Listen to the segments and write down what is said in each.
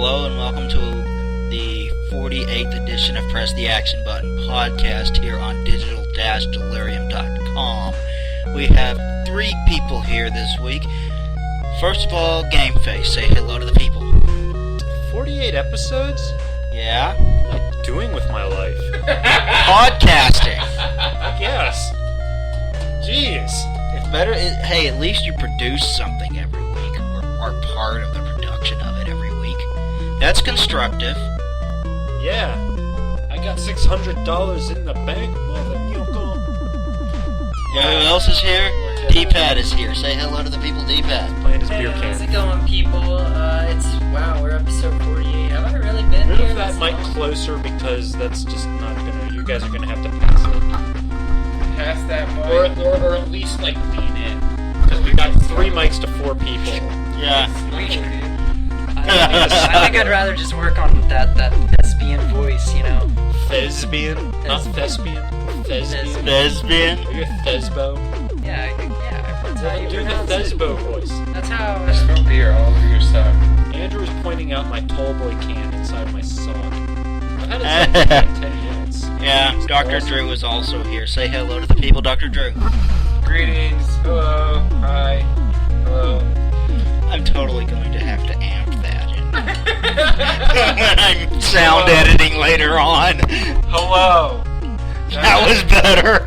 Hello and welcome to the 48th edition of Press the Action Button podcast here on digital-delirium.com. We have three people here this week. First of all, Gameface, say hello to the people. 48 episodes? Yeah? What am I doing with my life? Podcasting! Yes. Jeez. It's better, hey, at least you produce something every week, or are part of the production of it every week. That's constructive. Yeah. I got $600 in the bank, mother miracle. Who else is here? D-Pad is here. Say hello to the people, D-Pad. Playing his Hey, beer can. how's it going, people? We're episode 48. Have I really been Move here? that mic closer because that's just not gonna. You guys are gonna have to pass it. Pass that mic. Or at least, like, lean in. Because we got 3 mics to 4 people. Yeah. I think I'd rather just work on that thespian voice, you know? Thespian? Not thespian? Thespian? Lesbian? Are you a thesbo? Yeah, that's how you Do the pronounce it. thesbo voice. That's how... There's no beer all over your sock. Andrew is pointing out my tall boy can inside my sock. I've had it for like 10 minutes. Yeah, Dr. Awesome. Drew is also here. Say hello to the people, Dr. Drew. Greetings. Hello. Hi. Hello. I'm totally going to have to amp that in when I'm sound editing later on. Hello. That was better.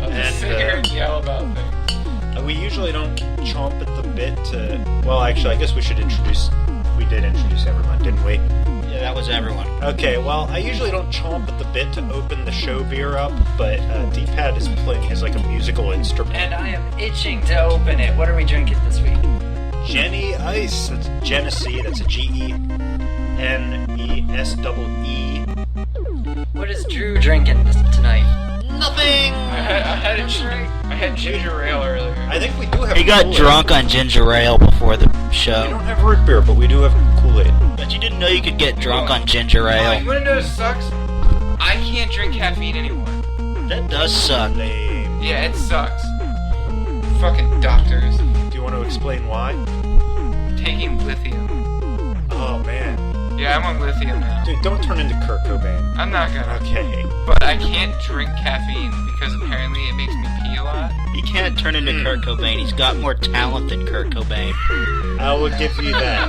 I'll just sit here and yell about things. We usually don't chomp at the bit to... Well, actually, I guess we should introduce... We did introduce everyone, didn't we? Yeah, that was everyone. Okay, well, I usually don't chomp at the bit to open the show beer up, but D-Pad is playing his, like, a musical instrument. And I am itching to open it. What are we drinking this week? Jenny Ice. That's Genesee. That's a Genesee. What is Drew drinking tonight? Nothing! I had ginger ale earlier. I think we do have He got Kool-Aid. drunk on ginger ale before the We show. don't have root beer, but we do have Kool-Aid. But you didn't know you could get drunk on ginger Oh, you ale. wanna know what sucks? I can't drink caffeine anymore. That does suck. Lame. Yeah, it sucks. Fucking doctors. Do you want to explain why? Taking lithium. Oh, man. Yeah, I'm on lithium now. Dude, don't turn into Kurt Cobain. I'm not gonna. Okay. But I can't drink caffeine because apparently it makes me pee a lot. He can't turn into Kurt Cobain. He's got more talent than Kurt Cobain. I will give you that.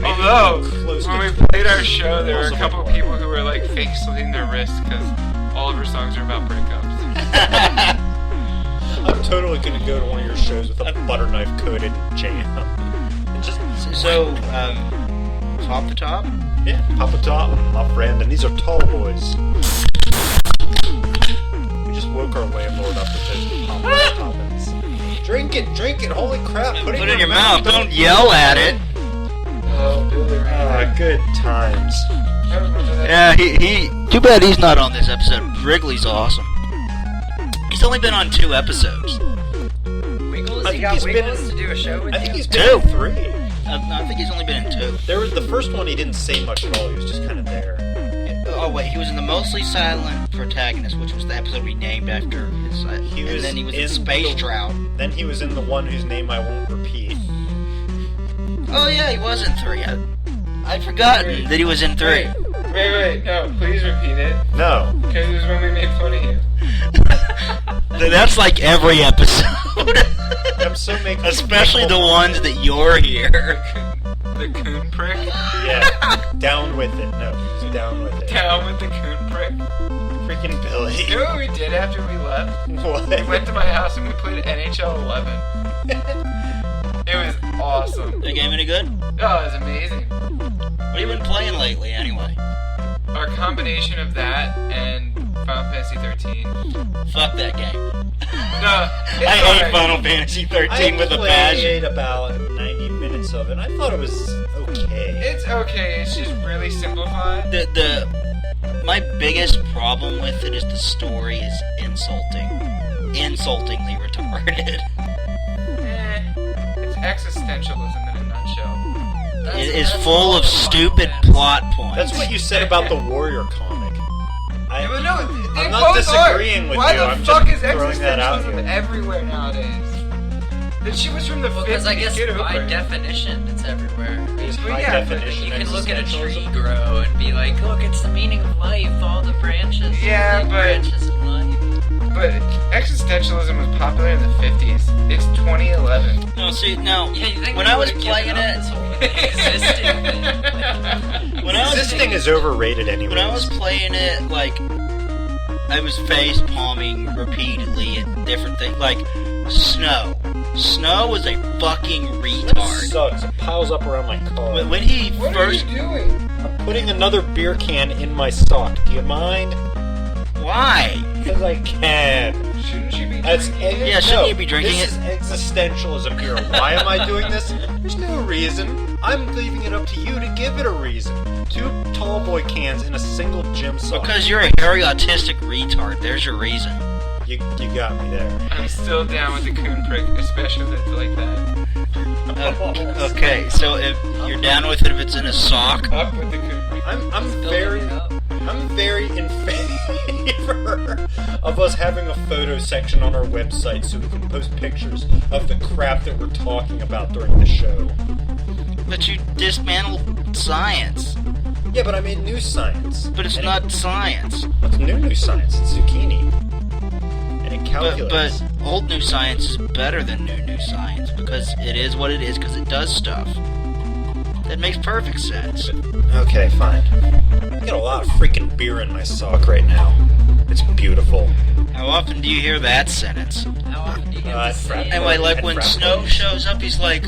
Although, Close when to- we played our show, there were a Close couple to- people who were like fake slitting their wrists because all of her songs are about breakups. I'm totally going to go to one of your shows with a butter knife coated jam. And just, So, top to top? yeah, Papa Top, my friend, and these are tall boys. We just woke our landlord up with those Papa Toppins. Drink it, holy crap, Put it in your mouth. Don't yell at it. Oh, Billy Ray. Good times. I remember that. Yeah, he. Too bad he's not on this episode. Wrigley's awesome. He's only been on 2 episodes. Wiggles? I You think got he's been Wiggles in- to do a show with I you? think he's 2. been in 3. I think he's only been in 2. There was the first one. He didn't say much at all. He was just kind of there. Oh wait, he was in the Mostly Silent Protagonist, which was the episode we named after his. And then he was in Space the- Drought. Then he was in the one whose name I won't repeat. Oh yeah, he was in 3. I'd forgotten that he was in 3. Wait, no, please repeat it. No, Because it was when we made fun of you. That's like every episode, I'm so making. especially the ones that you're here. The coon prick. Yeah, down with it. No, he's down with it. Down with the coon prick. Freaking Billy. You know what we did after we left? What? We went to my house and we played NHL 11. It was awesome. The game any good? Oh, it was amazing. What have you been playing lately, anyway? Our combination of that and Final Fantasy 13. Fuck that game. No, it's I hate alright. Final Fantasy 13 with a passion. played about 90 minutes of it. I thought it was okay. It's okay, it's just really simplified. My biggest problem with it is the story is insultingly retarded. It's existentialism in a nutshell. It is full of stupid plot points. That's what you said about the Warrior comic. Yeah, but no, they I'm not both disagreeing are. with Why you. the I'm fuck just is throwing that out existentialism here. everywhere nowadays? That she was from the 50s. Because I guess Get over by it. definition, it's everywhere. There's Well, high yeah, but definition You can look at a tree existentialism. grow and be like, look, it's the meaning of life, all the branches. Yeah, the but- branches of life. But existentialism was popular in the 50s. It's 2011. No, see, now, Yeah, you think when we I was would've given playing up it, this whole existing thing? when I was Existing is overrated anyway. When I was playing it, like, I was face palming repeatedly at different things, like Snow. Snow was a fucking retard. sucks. It piles up around my car. When he What first, are you doing? I'm putting another beer can in my sock. Do you mind? why? Because I can. Shouldn't you be That's drinking it? Yeah, shouldn't you be drinking this it? is existentialism here. Why am I doing this? There's no reason. I'm leaving it up to you to give it a reason. 2 tall boy cans in a single gym sock. Because you're a hairy autistic retard. There's your reason. You got me there. I'm still down with the coon prick, especially if it's like that. Okay, so if you're down with it if it's in a sock, Up with the coon prick. I'm Building it up. very in favor of us having a photo section on our website so we can post pictures of the crap that we're talking about during the show. but you dismantled science. Yeah, but I made new science. But it's And not science. What's new science? It's zucchini. And it But calculates. old new science is better than new science because it is what it is because it does stuff. That makes perfect sense. Okay, fine. I got a lot of freaking beer in my sock right now. It's beautiful. How often do you hear that sentence? How often do you get Uh, to say it? Anyway, like At when frat Snow parties. shows up, he's like,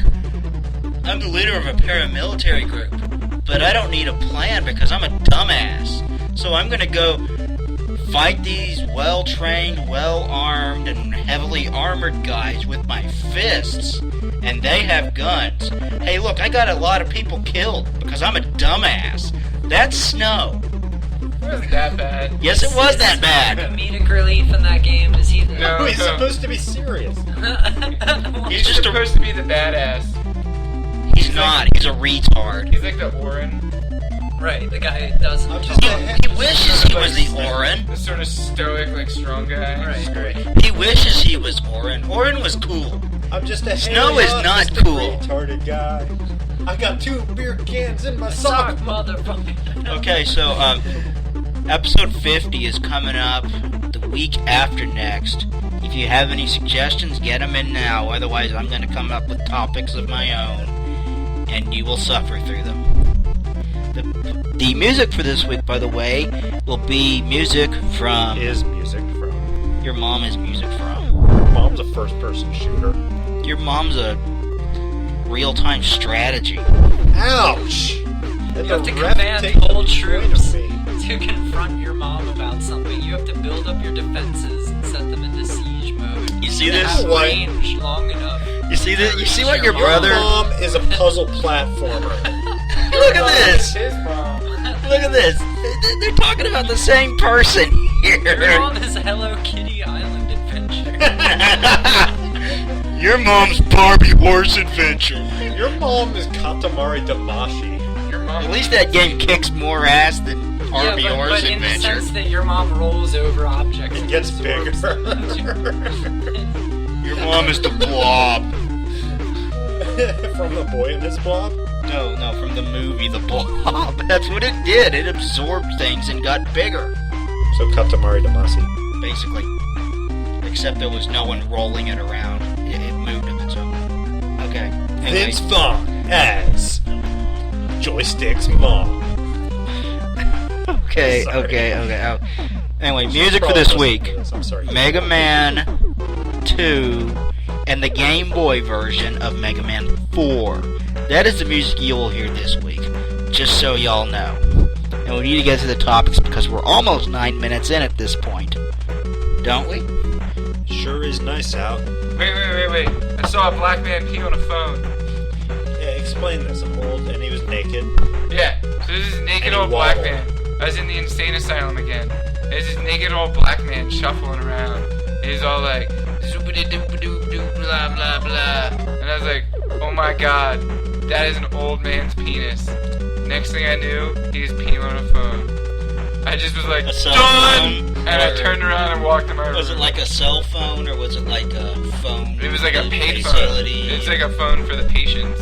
I'm the leader of a paramilitary group, but I don't need a plan because I'm a dumbass. So I'm gonna go fight these well-trained, well-armed, and heavily armored guys with my fists. And they have guns. Hey, look, I got a lot of people killed because I'm a dumbass. That's Snow. It wasn't that bad. Yes, it was that Is bad. comedic relief in that game? Is he the... No. Oh, he's supposed to be serious. He's just a... supposed to be the badass. He's not. He's a retard. He's like the Orin, Right, the guy who doesn't I'm just... just- He wishes he was the Orin. the sort of stoic, like strong guy. Right. He wishes he was Orin. Orin was cool. I'm just a Snow is not autistic cool. retarded guy. I got 2 beer cans in my Sock, sock. motherfucker. Okay, so episode 50 is coming up the week after next. If you have any suggestions, get them in now. Otherwise, I'm going to come up with topics of my own, and you will suffer through them. The music for this week, by the way, will be music from Is music from? your mom is music from. Mom's a first-person shooter. Your mom's a real-time strategy. Ouch! And You have the to ref command takes whole the troops point of me. to confront your mom about something. You have to build up your defenses and set them into siege mode. You see And this? have What? range long enough. You see this? You see what your Your brother? Mom is a puzzle platformer. Look at this! His mom. Look at this! They're talking about the same person You're here. on this Hello Kitty Island adventure. Your mom's Barbie Horse Adventure. Your mom is Katamari Damashi. Your mom. At least that game kicks more ass than Barbie yeah, Horse but in the Adventure. sense that your mom rolls over objects. It and gets absorbs bigger. them. Your mom is the Blob. From the boy in his blob? No, from the movie The Blob. That's what it did. It absorbed things and got bigger, So Katamari Damacy. basically. Except there was no one rolling it around. It moved of its own. Okay. Anyway. Vince Vaughn as Joystick's mom. Okay. Sorry. Oh. Anyway, music for this week. I'm sorry. Mega Man 2 and the Game Boy version of Mega Man 4. That is the music you will hear this week, just so y'all know. And we need to get to the topics because we're almost 9 minutes in at this point. Don't we? Sure is nice out. Wait. I saw a black man pee on a phone. Yeah, explain this. I'm old and he was naked. Yeah, so this is naked And he old black waddled. man. I was in the insane asylum again. There's this naked old black man shuffling around. And he's all like, zoopity-doop-a-doop-doop, blah, blah, blah. And I was like, oh my god, that is an old man's penis. Next thing I knew, he was peeing on a phone. I just was like, A cell done! phone? And I Or turned around and walked in my room. Was it like a cell phone or was it like a phone? It was like a payphone. facility? It's like a phone for the patients.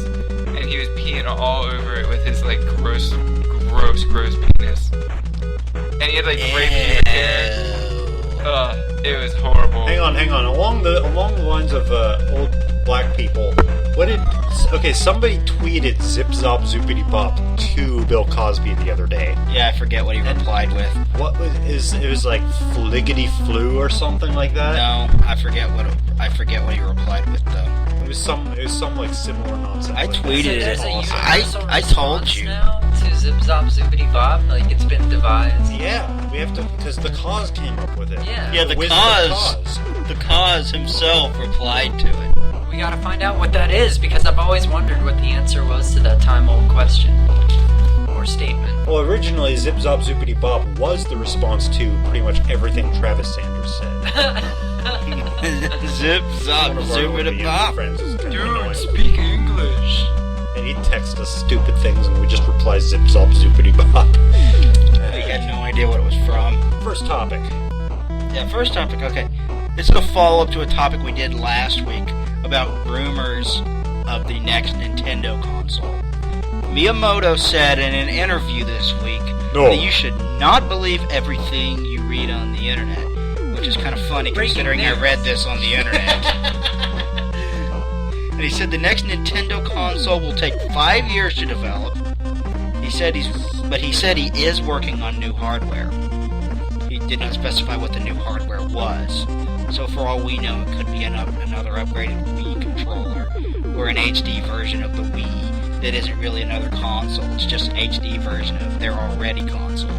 And he was peeing all over it with his like gross penis. And he had like great pubic hair. It was horrible. Hang on. Along the lines of old black people, somebody tweeted Zip Zop Zoopity Bop to Bill Cosby the other day. Yeah, I forget what he replied with. What it was like Fliggity Flu or something like that? No, I forget what he replied with though. It was some like similar nonsense. I like tweeted that. it. There's a Awesome. universal I told response you. now to Zip Zop Zoopity Bop. Like, it's been devised. Yeah, we have to, because the cause came up with it. Yeah, the Wizard cause himself replied to it. We gotta find out what that is, because I've always wondered what the answer was to that time-old question. Or statement. Well, originally, Zip Zop Zoopity Bop was the response to pretty much everything Travis Sanders said. Zip zop One of our zoopity Olympian bop. friends is kind of Dude, annoying. speak English. And he'd text us stupid things, and we just reply Zip Zop Zoopity Bop. We had no idea what it was from. First topic. Yeah, first topic, okay. This is a follow-up to a topic we did last week about rumors of the next Nintendo console. Miyamoto said in an interview this week that you should not believe everything you read on the internet, which is kind of funny Breaking considering news. I read this on the internet. And he said the next Nintendo console will take 5 years to develop. He said he is working on new hardware. He did not specify what the new hardware was. So for all we know, it could be another upgraded Wii controller or an HD version of the Wii that isn't really another console. It's just an HD version of their already console.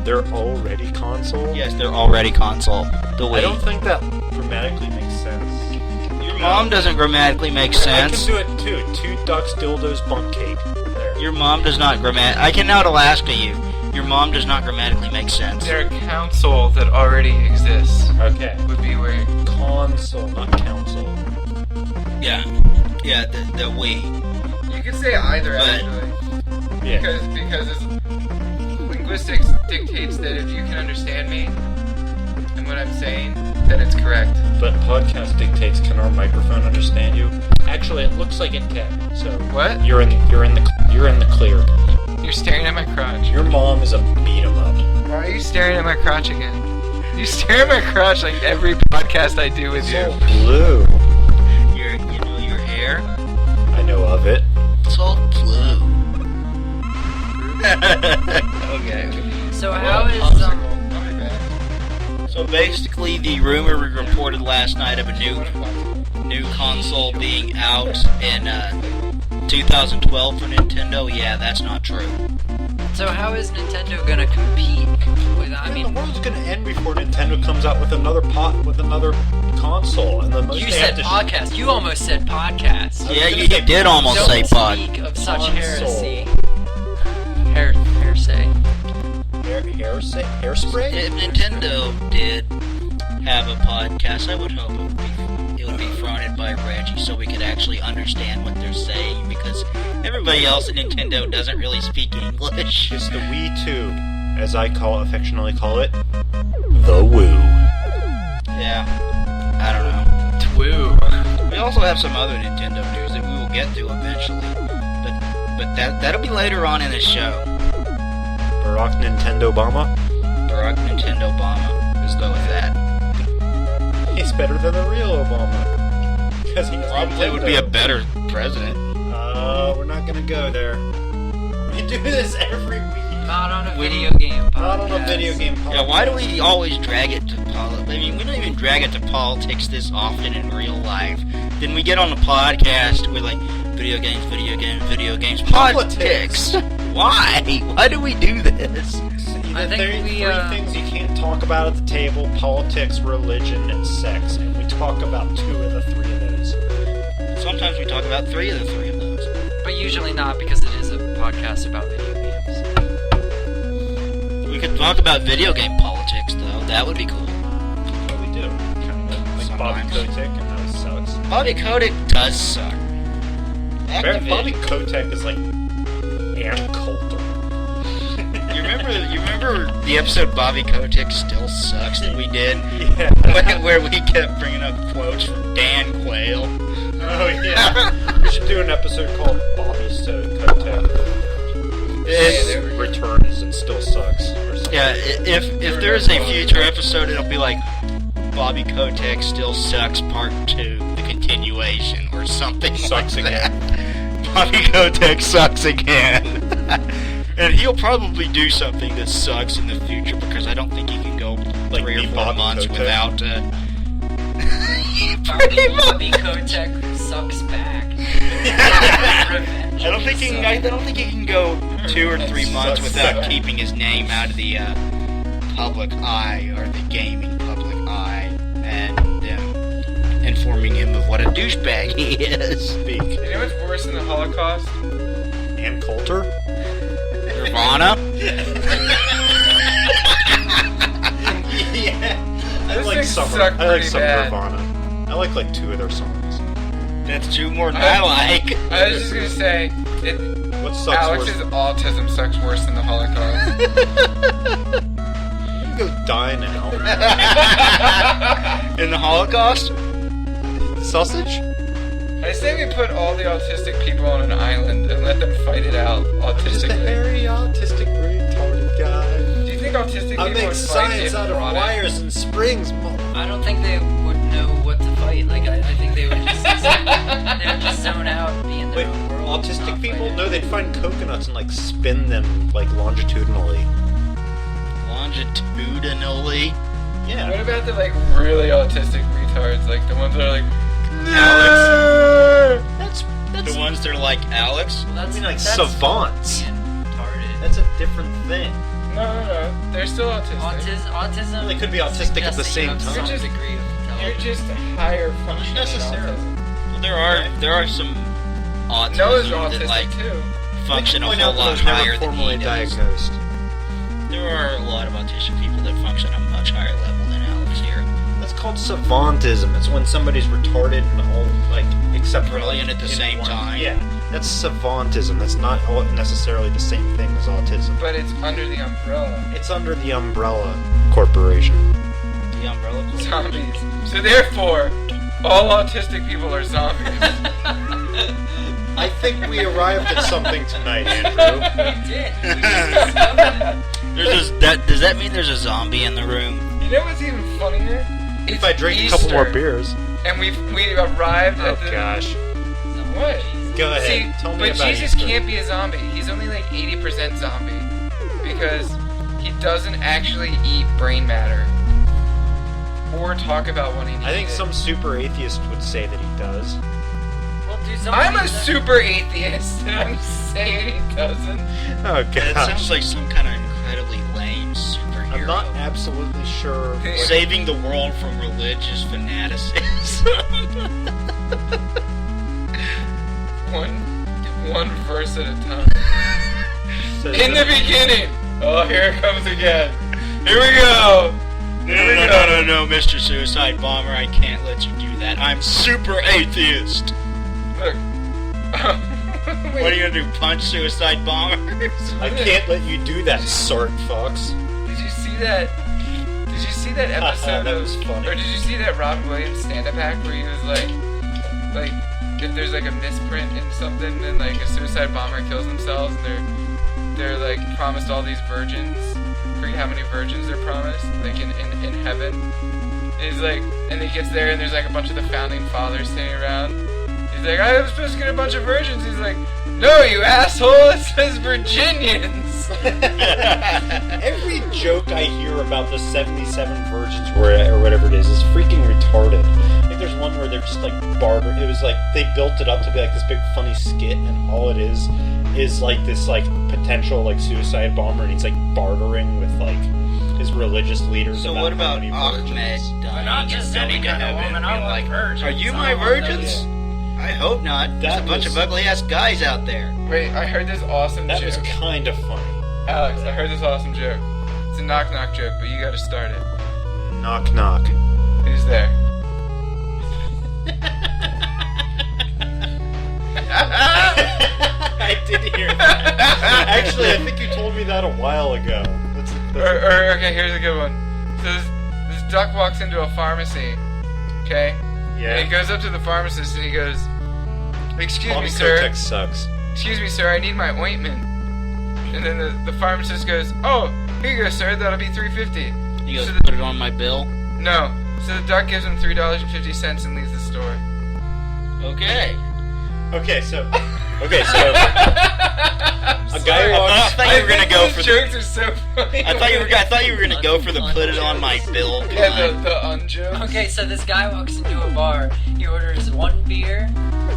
They're already console? Yes, their already console. The Wii. I don't think that grammatically makes sense. Your mom doesn't grammatically make sense. I can do it too. 2 ducks, dildos, bunk cake. There. Your mom does not I can now Alaska you. Your mom does not grammatically make sense. Their console that already exists Okay. would be where. Console, not council. Yeah. Yeah, the Wii. You could say either, But- actually. Yeah. Because linguistics dictates that if you can understand me and what I'm saying, then it's correct. But podcast dictates, can our microphone understand you? Actually, it looks like it can. So What? you're in the clear. You're staring at my crotch. Your mom is a beat 'em up. Why are you staring at my crotch again? You stare at my crotch like every podcast I do with It's you. all blue. Your hair. I know of it. It's all blue. Okay. So how is, So basically, the rumor we reported last night of a new console being out in 2012 for Nintendo, yeah, that's not true. so how is Nintendo gonna compete with, The world's gonna end before Nintendo comes out with another console, and the most you they said have to podcast, you almost said podcast. Yeah, gonna you say did almost Don't say pod. speak of such Console. heresy. Heresy. hairspray. If Nintendo did have a podcast, I would hope it would be fronted by Reggie so we could actually understand what they're saying, because everybody else at Nintendo doesn't really speak English. It's the Wii 2, as I affectionately call it, the Woo. Yeah, I don't know. Twoo. We also have some other Nintendo news that we will get to eventually, but that'll be later on in the show. Barack Nintendo Obama. Barack Nintendo Obama. Let's go with that. He's better than the real Obama. Because he's Probably would be a better president. We're not gonna go there. We do this every week. Not on a video game podcast. Not on a video game podcast. Yeah, why do we always drag it to politics? I mean, we don't even drag it to politics this often in real life. Then we get on the podcast, we're like, video games, politics. Why? Why do we do this? I think There are we, three things you can't talk about at the table: politics, religion, and sex. And we talk about 2 of the 3 of those. Sometimes we talk about 3 of the 3 of those. But usually not, because it is a podcast about video games. We could talk about video game politics, though. That would be cool. What we do, kind of like Bobby Sometimes. Kotick, and that sucks. Bobby Kotick does suck. Bobby Kotick is like Ann Coulter. You remember the episode Bobby Kotick Still Sucks that we did? Yeah. Where we kept bringing up quotes from Dan Quayle. Oh yeah. We should do an episode called Bobby Kotick returns and still sucks. Or something. Yeah, if there's a future episode, it'll be like Bobby Kotick Still Sucks Part 2, the continuation, or something Sucks like again. that. Bobby Kotick sucks again. And he'll probably do something that sucks in the future, because I don't think he can go Like 3 or me, 4 Bobby months Kotick. without... Bobby Kotick sucks back. I don't think he can go 2 or 3 months Sucks without back. keeping his name out of the public eye, or the gaming public eye, and informing him of what a douchebag he is. Speak. You know what's worse than the Holocaust? Ann Coulter? Nirvana? Yeah. I Those like things some. suck I like pretty some bad. Nirvana. I like 2 of their songs. That's 2 more than I like. I was just gonna say, What sucks Alex's worse? autism sucks worse than the Holocaust. You can go die now. In the Holocaust? Sausage? I say we put all the autistic people on an island and let them fight it out Just a autistically. hairy, autistic, retarded guy. Do you think autistic people I make would fight science if out of brought it? wires and springs. I don't think they would know what to fight. Like, I think they would just zone out, be in their Wait, own world. autistic not people? fight No, it. they'd find coconuts and spin them longitudinally. Longitudinally? What Yeah. about the really autistic retards, like the ones that are like, Alex? That's The ones that are like Alex? Well, that's, I mean, like, that's savants. being retarded. That's a different thing. no, they're still autistic. Autism. They could be autistic at the suggests that you same have time. some You're just- degree of You're intelligence. just higher functioning necessarily. autism. Well, there are some autism Noah's that autistic too. function a Point whole out that lot was never higher than formally he does. diagnosed. There are a lot of autistic people that function at a much higher level than Alex here. That's called savantism. It's when somebody's retarded and all except Brilliant at the in same time. Yeah, that's savantism. That's not necessarily the same thing as autism. But it's under the umbrella. It's under the umbrella corporation. The umbrella corporation. Zombies. So therefore, all autistic people are zombies. I think we arrived at something tonight, Andrew. We did. We just discovered it. Does that mean there's a zombie in the room? You know what's even funnier? It's If I drink Easter, a couple more beers. and we arrived Oh at the gosh. what? Go ahead. See, Tell me but about Jesus Easter. can't be a zombie. He's only 80% zombie because he doesn't actually eat brain matter or talk about when he needs I think it. some super atheist would say that he does. Well, do I'm a zombies- super atheist, and I'm saying he doesn't. Oh That gosh. sounds like some kind of incredibly lame superhero. I'm not absolutely sure. Okay. what- Saving the world from religious fanaticism. One verse at a time. says In the that- beginning. Oh, here it comes again. Here we go. No, Mr. Suicide Bomber, I can't let you do that. I'm super atheist. Look. What are you gonna do, punch Suicide Bombers? I can't let you do that, Sort Fox. Did you see that? Did you see that episode That of? was funny. Or did you see that Robin Williams stand-up act where he was like, if there's a misprint in something and a suicide bomber kills themselves and they're promised all these virgins. I forget how many virgins they're promised, in heaven. And he's and he gets there and there's a bunch of the founding fathers standing around. He's like, I was supposed to get a bunch of virgins. He's like, no, you asshole, it says Virginians. Every joke I hear about the 77 virgins or whatever it is freaking retarded. There's one where they're just barter. It was they built it up to be this big funny skit, and all it is this potential suicide bomber, and he's bartering with his religious leaders. So about what how about many Ahmed virgins. dying not just and any getting to kind of heaven woman, and I being want virgins. are you I my want virgins? I hope not. There's That a bunch was- of ugly ass guys out there. Wait, I heard this awesome That joke. was kind of funny. Alex, I heard this awesome joke. It's a knock-knock joke, but you gotta start it. Knock knock. Who's there? I did hear that. Actually, I think you told me me that a while ago. Okay, here's a good one. So this duck walks into a pharmacy, okay? Yeah. And he goes up to the pharmacist and he goes, "Excuse me, Bobby sir. Kotick sucks. Excuse me, sir, I need my ointment." And then the pharmacist goes, "Oh, here you go, sir, that'll be $3.50. He goes, So put it on my bill. No. So the duck gives him $3.50 and leaves the store. Okay. Okay, so a guy Sorry. walks. I thought you were gonna go those for the. jokes are so funny. I thought you were gonna go for the put it on my bill. Yeah, kind. the unjokes. Okay, so this guy walks into a bar. He orders 1 beer,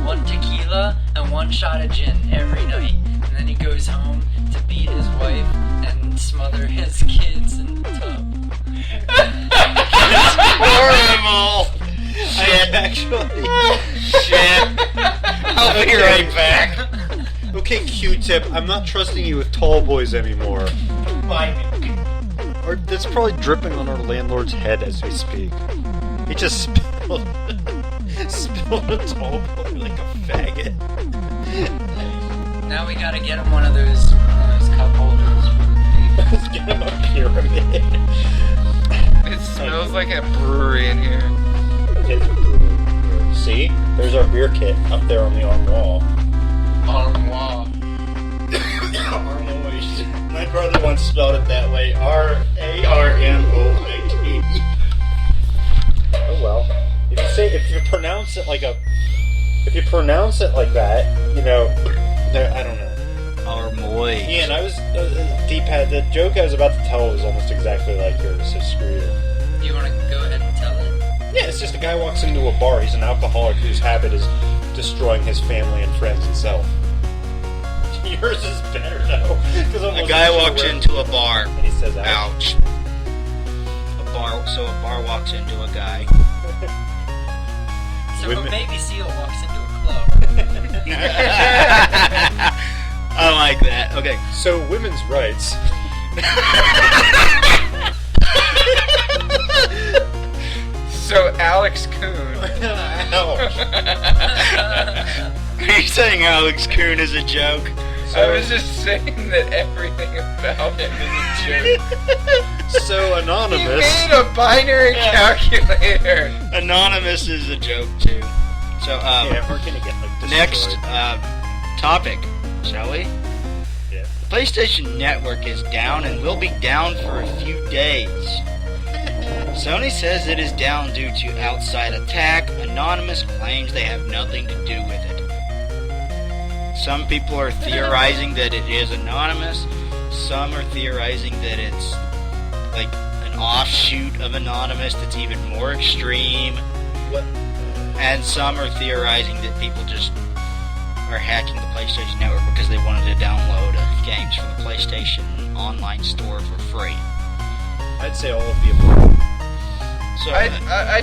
1 tequila, and 1 shot of gin every night. And then he goes home to beat his wife and smother his kids in the tub. It's horrible. Shit. Actually. Shit. I'll be right back. Okay, Q-Tip, I'm not trusting you with tall boys anymore. Or that's probably dripping on our landlord's head as we speak. He just spilled a tall boy like a faggot. Now we gotta get him one of those cup holders. Let's get him a pyramid. It smells like a brewery in here. See? There's our beer kit up there on the wall. Armoire. My brother once spelled it that way. R-A-R-M-O-I-T. Oh well. If you pronounce it like that, you know, I don't know. Armoy. Ian, I was D-pad. The joke I was about to tell was almost exactly like yours. So screw you. You wanna go ahead and tell it? Yeah, it's just a guy walks into a bar. He's an alcoholic whose habit is destroying his family and friends and self. Yours is better though. A guy walks into a bar. and he says, "Ouch." Ouch. A bar walks into a guy. So Women- a baby seal walks into a club. I like that. Okay. So women's rights. So Alex Kuhn. Ouch. Are you saying Alex Kuhn is a joke? I was just saying that everything about him is a joke. So You anonymous. made a binary calculator. Anonymous is a joke too. So Yeah, we're gonna get like destroyed. next topic, shall we? Yeah. The PlayStation Network is down and will be down for a few days. Sony says it is down due to outside attack. Anonymous claims they have nothing to do with it. Some people are theorizing that it is anonymous. Some are theorizing that it's like an offshoot of Anonymous that's even more extreme. What? And some are theorizing that people just are hacking the PlayStation Network because they wanted to download games from the PlayStation online store for free. I'd say all of the above. So, I'd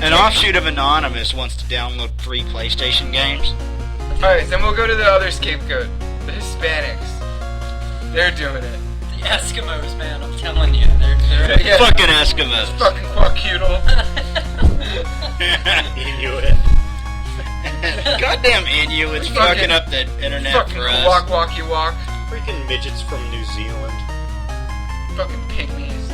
an take- offshoot of Anonymous wants to download free PlayStation games. Alright, then we'll go to the other scapegoat. The Hispanics. They're doing it. The Eskimos, man, I'm telling you, they're Yeah. Fucking Eskimos. Fucking quackoodle. Inuit. Goddamn Inuits Fucking- fucking up the internet Fucking for us. walk walkie walk. Freaking midgets from New Zealand. Fucking pygmies.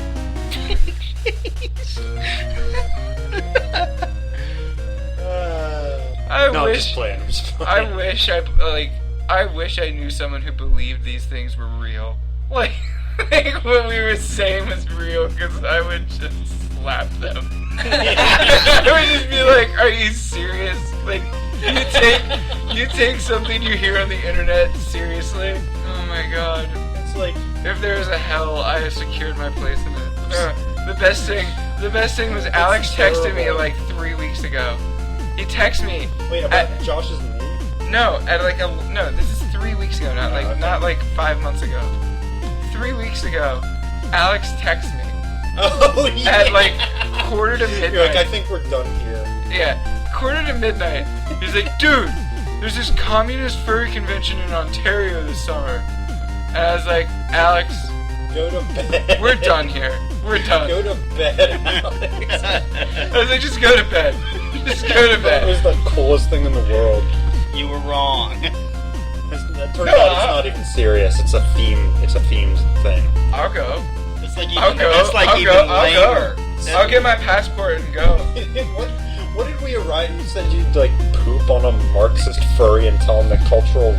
I No, I'm wish just playing. I'm just playing. I wish I knew someone who believed these things were real. Like what we were saying was real, because I would just slap them. I would just be like, "Are you serious? Like, you take something you hear on the internet seriously? Oh my god! It's like If there is a hell, I have secured my place in it." The best thing was Alex texted me terrible. like 3 weeks ago. He texted me. wait about Josh's name. No, this is 3 weeks ago, not okay. not like 5 months ago. 3 weeks ago, Alex texted me Oh yeah. at like quarter to midnight. You're like, I think we're done here. Yeah, quarter to midnight. He's like, "Dude, there's this communist furry convention in Ontario this summer." And I was like, "Alex, Go to bed. we're done here. We're done." Go to bed, Alex. I was like, "Just go to bed. Just go to That was bed." the coolest thing in the world. You were wrong. That Turns out it's not even serious. It's a theme. It's a themed thing. I'll go. It's like I'll even, go. that's like I'll even go. I'll lamer. go. I'll get my passport and go. What did we arrive? You said you'd like poop on a Marxist furry and tell him that cultural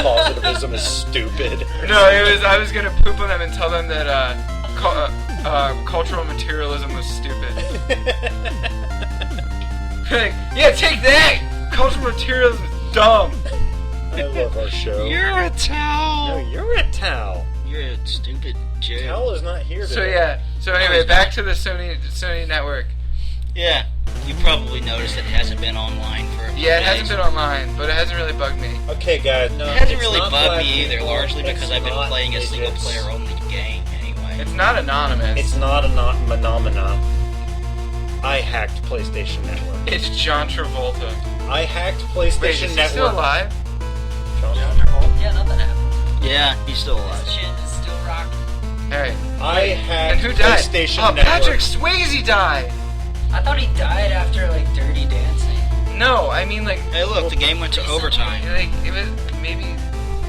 positivism is stupid. No, I was gonna poop on them and tell them that cultural materialism was stupid. Like, yeah, take that! Cultural materialism is dumb. I love our show. You're a towel. No, you're a towel. You're a stupid Jew. Towel is not here today. So yeah. So anyway, back to the Sony network. Yeah, you probably noticed it hasn't been online for a few Yeah, it days. hasn't been online, but it hasn't really bugged me. Okay, guys. No, It hasn't it's really not bugged black me either, people. largely It's because I've been not playing a midgets. single-player-only game anyway. It's not anonymous. It's not a phenomena. I hacked PlayStation Network. It's John Travolta. I hacked PlayStation Wait, is he Network. still alive? John- Yeah, nothing happened. Yeah, he's still His alive. chin is still rocking. Alright. I hacked And who died? PlayStation Oh, Network. Patrick Swayze died! I thought he died after like Dirty Dancing. No, I mean like, Hey, look, the game went to overtime. it was maybe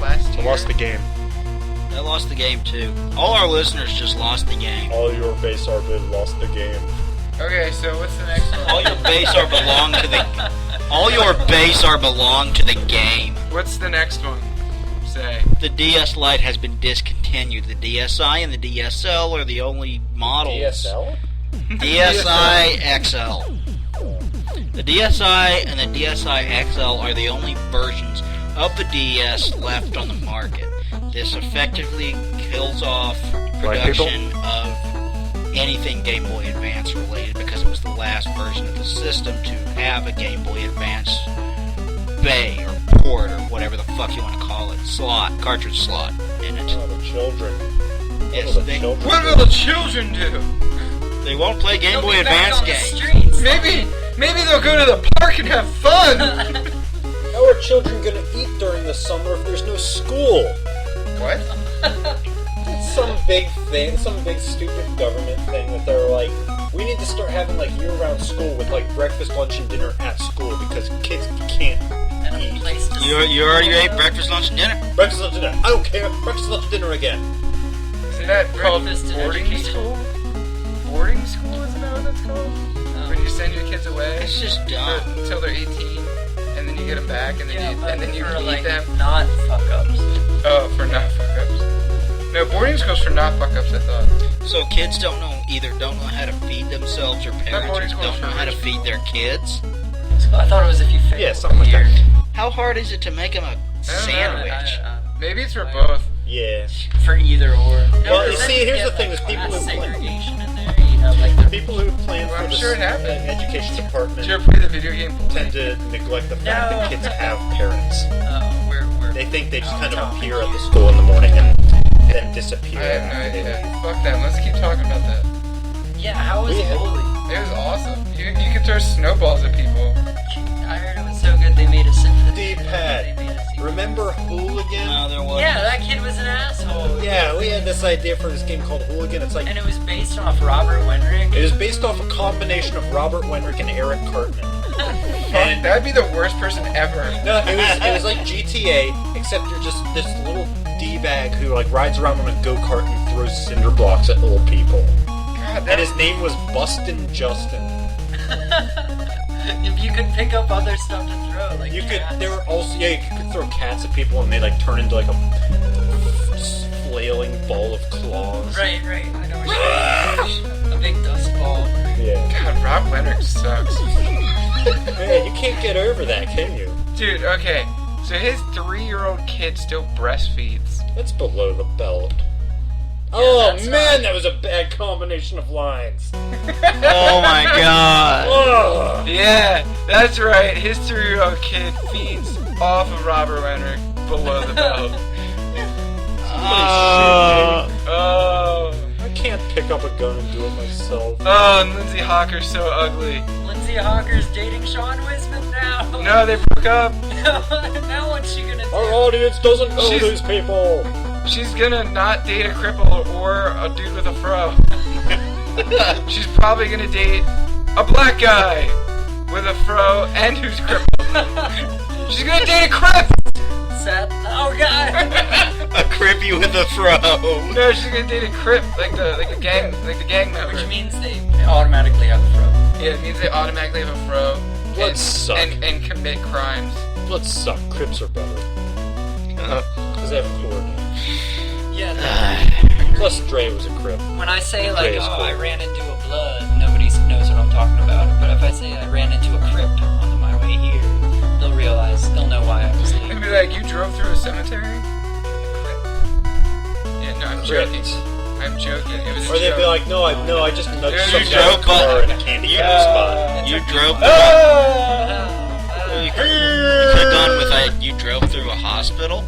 last I year. lost the game. I lost the game too. All our listeners just lost the game. All your base are bid lost the game. Okay, so what's the next one? All your base are belong to the. All your base are belong to the game. What's the next one? Say. The DS Lite has been discontinued. The DSi and the DSL are the only models. DSL? DSi XL. The DSi and the DSi XL are the only versions of the DS left on the market. This effectively kills off Black people? production of anything Game Boy Advance related because it was the last version of the system to have a Game Boy Advance bay or port or whatever the fuck you want to call it, cartridge slot in it. Oh, the children. Yes, What will the they, children What do? will the children do? they won't play Game He'll Boy be back Advance on the games. streets. Maybe they'll go to the park and have fun! How are children gonna eat during the summer if there's no school? What? It's some big thing, some big stupid government thing that they're like, we need to start having like year-round school with like breakfast, lunch, and dinner at school because kids can't And a eat. place to You already ate breakfast, lunch, and dinner? Breakfast, lunch, and dinner. I don't care. Breakfast, lunch, and dinner again. Isn't that called Breakfast and boarding education. school? Boarding school, isn't that what that's called? When you send your kids away It's just dumb. until they're 18, and then you get them back, and then you for eat like them. not fuck ups. Oh, for not fuck-ups. No, boarding school's for not fuck-ups, I thought. So kids don't know how to feed themselves, or boarding parents school's don't know for how to rich feed their kids. I thought it was if you fit. Yeah, something like weird. that. How hard is it to make them a sandwich? Maybe it's for both. Yeah. For either or. Well, you then see, here's get, the thing like, with people class who play. segregation in there. You have like the People who plan Well, for I'm the sure it happened. education department Did you ever play the video game Pool? tend to neglect the fact No. that kids have parents. where They think they just kind of Tom. appear at the school in the morning and then disappear. I have no idea. Fuck them. Let's keep talking about that. Yeah, how was We had- Holy? It was awesome. You could throw snowballs at people. I heard it was so good they made a sequel. D-pad. Remember Hooligan? No, there wasn't. Yeah, that kid was an asshole. Yeah, we had this idea for this game called Hooligan. It's like And it was based off Robert Wenrick. it is based off a combination of Robert Wenrick and Eric Cartman. And That'd be the worst person ever. no, it was like GTA, except you're just this little d-bag who like rides around on a go-kart and throws cinder blocks at little people. God, And his name was Bustin' Justin. If you could pick up other stuff to throw, like You could. cats. There were also you could throw cats at people and they like turn into like a flailing ball of claws. Right. I know what you mean. A big dust ball. Yeah. God, Rob Wenrick sucks. Man, you can't get over that, can you? Dude, okay. So his 3-year-old kid still breastfeeds. That's below the belt. Oh that's man, right. that was a bad combination of lines. Oh my god. Oh. Yeah, that's right. His 3-year-old kid feeds off of Robert Wenrick below the belt. Oh. I can't pick up a gun and do it myself. Oh, and Lindsay Hawker's so ugly. Lindsay Hawker's dating Sean Wisman now. No, they broke up. Now what's she gonna do? Our audience doesn't know She's- these people. She's gonna not date a cripple or a dude with a fro. She's probably gonna date a black guy with a fro and who's crippled. She's gonna date a crip! Sad you with a fro. No, she's gonna date a crip, like the gang member. Which means they automatically have a fro. Yeah, it means they automatically have a fro. Bloods suck. And commit crimes. Bloods suck. Crips are better. Because they have chlorine. Yeah. Plus, Dre was a crip. When I say Dre like, is oh, cool. I ran into a blood, nobody knows what I'm talking about. But if I say I ran into a crypt on my way here, they'll know why I was It'd late. be like, you drove through a cemetery? Yeah, no, I'm joking. I'm joking. It was a Or they'd joke. be like, no, I just nudged You some drove guy's car by- in a candy counter spot. You drove. Ah! You could have gone with you drove through a hospital,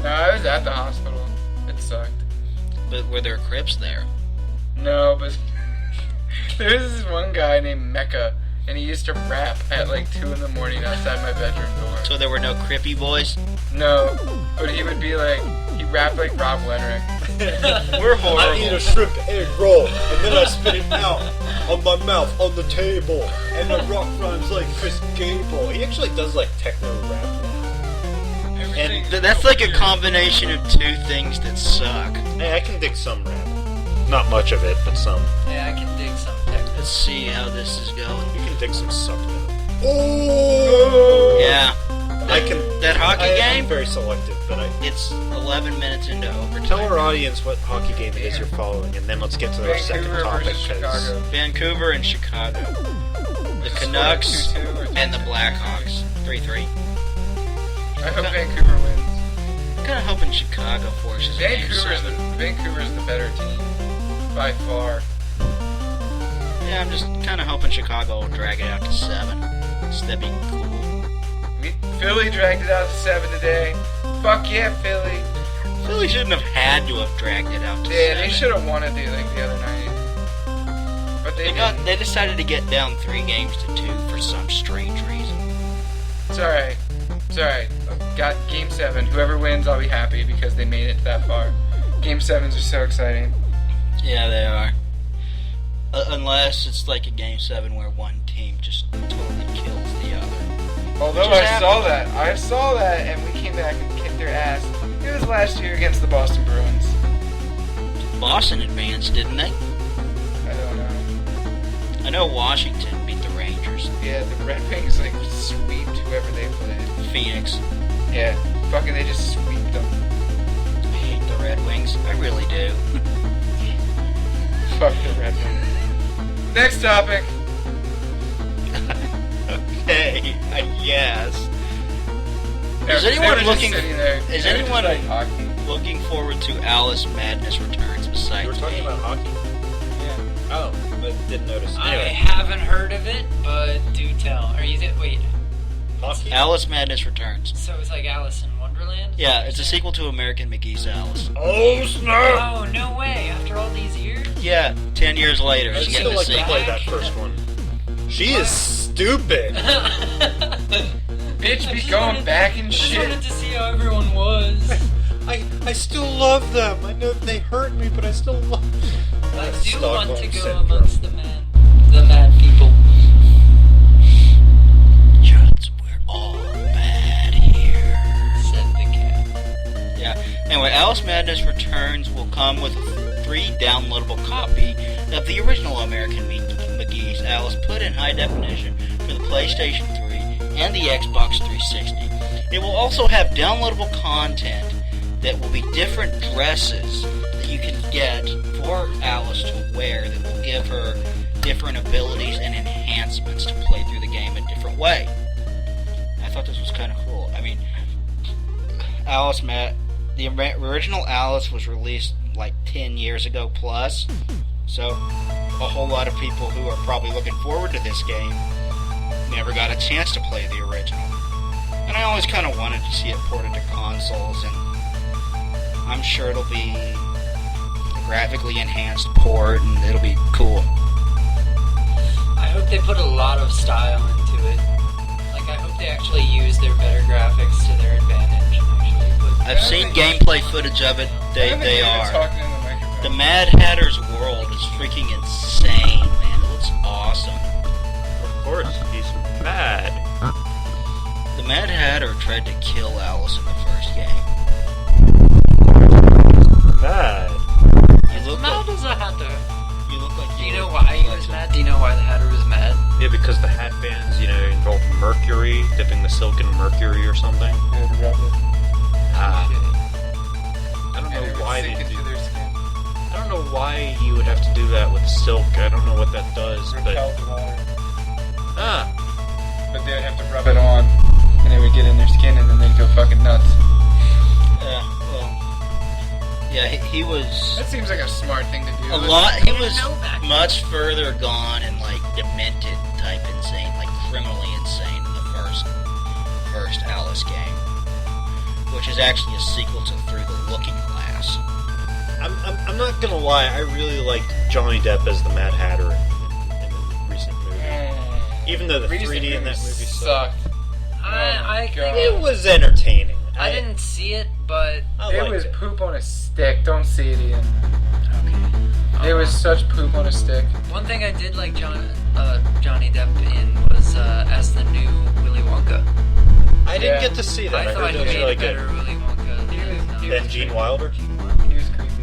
No, I was at the hospital. It sucked. but were there Crips there? No, but there's this one guy named Mecca, and he used to rap at like 2 in the morning outside my bedroom door. So there were no Crippy boys? No, but he would be like, he rapped like Rob Wenrick. We're I horrible. eat a shrimp egg roll, and then I spit it out on my mouth on the table, and the rock rhymes like Chris Gable. He actually does like techno rap now. Everything. That's like a combination of two things that suck. Hey, I can dig some rap. Not much of it, but some. Yeah, I can dig some techno. Let's see how this is going. You can dig some suck though. Oh! Yeah. I can. That hockey I'm game? very selective, but It's 11 minutes into overtime. tell our audience what hockey game it is you're following, and then let's get to our second Vancouver topic. versus 'cause Chicago. Vancouver and Chicago. The Canucks 2-2 or and the 3-2. Blackhawks. 3-3. I hope Vancouver wins. I'm kind of hoping Chicago forces a game Vancouver's seven. the better team. By far. Yeah, I'm just kind of hoping Chicago will drag it out to 7. So that'd be cool. Philly dragged it out to 7 today. Fuck yeah, Philly. Philly shouldn't have had to have dragged it out to Yeah, 7. they should have won it the other night. But they didn't. They decided to get down 3 games to 2 for some strange reason. It's alright. It's alright. Got Game 7. Whoever wins, I'll be happy because they made it that far. Game 7s are so exciting. Yeah, they are. Unless it's like a game 7 where one team just totally kills the other. Although Which I has saw happened. that, and we came back and kicked their ass. It was last year against the Boston Bruins. Boston advanced, didn't they? I don't know. I know Washington beat the Rangers. Yeah, the Red Wings like sweeped whoever they played. Phoenix. Yeah, fucking they just sweeped them. I hate the Red Wings. I really do. Fuck the Red Wings. Next topic. Okay, I guess. Is They anyone were just looking? sitting there. Is They were just anyone like hockey? looking forward to Alice Madness Returns besides You were talking me? about hockey? Yeah. Oh, but didn't notice. I Anyway, haven't heard of it, but do tell. Are you wait? hockey. Alice Madness Returns. So it's like Alice in Wonderland? Yeah, it's a sequel to American McGee's Alice. Oh snap! Oh no way! After all these years? Yeah, 10 years later, I'd it's still getting a like to sequel. play that first one. She is stupid. Bitch be going back and I just shit. wanted to see how everyone was. I still love them. I know they hurt me, but I still love. I do want to Stockholm go syndrome. amongst the mad people. Just, we're all bad here. Said the cat. Yeah. Anyway, Alice Madness Returns will come with a free downloadable copy of the original American McGee's Alice put in high definition for the PlayStation 3 and the Xbox 360. It will also have downloadable content that will be different dresses that you can get for Alice to wear that will give her different abilities and enhancements to play through the game a different way. I thought this was kind of cool. I mean, the original Alice was released like 10 years ago plus, so a whole lot of people who are probably looking forward to this game never got a chance to play the original. And I always kind of wanted to see it ported to consoles, and I'm sure it'll be a graphically enhanced port, and it'll be cool. I hope they put a lot of style into it. Like, I hope they actually use their better graphics to their advantage. And actually put I've seen gameplay footage of it. They are. Talking in the microphone. The Mad Hatter's world is freaking insane, man. It looks awesome. Of course, he's mad. The Mad Hatter tried to kill Alice in the first game. silk. I don't know what that does, but Repelled water. ah, But they would have to rub it on, and it would get in their skin, and then they'd go fucking nuts. Yeah, he was That seems like a smart thing to do. a lot. He was know that. much further gone and like demented type insane, like criminally insane in the first Alice game, which is actually a sequel to Through the Looking Glass. I'm not gonna lie. I really liked Johnny Depp as the Mad Hatter in the recent movie. Even though the 3D in that movie sucked. I think It was entertaining. I didn't see it, but I It liked was it. poop on a stick. Don't see it, Ian. okay. It was such poop on a stick. One thing I did like Johnny Depp in was as the new Willy Wonka. I didn't Yeah. get to see that. I I thought heard he it was made really a better good. Willy Wonka He Than Gene Wilder. He was creepy.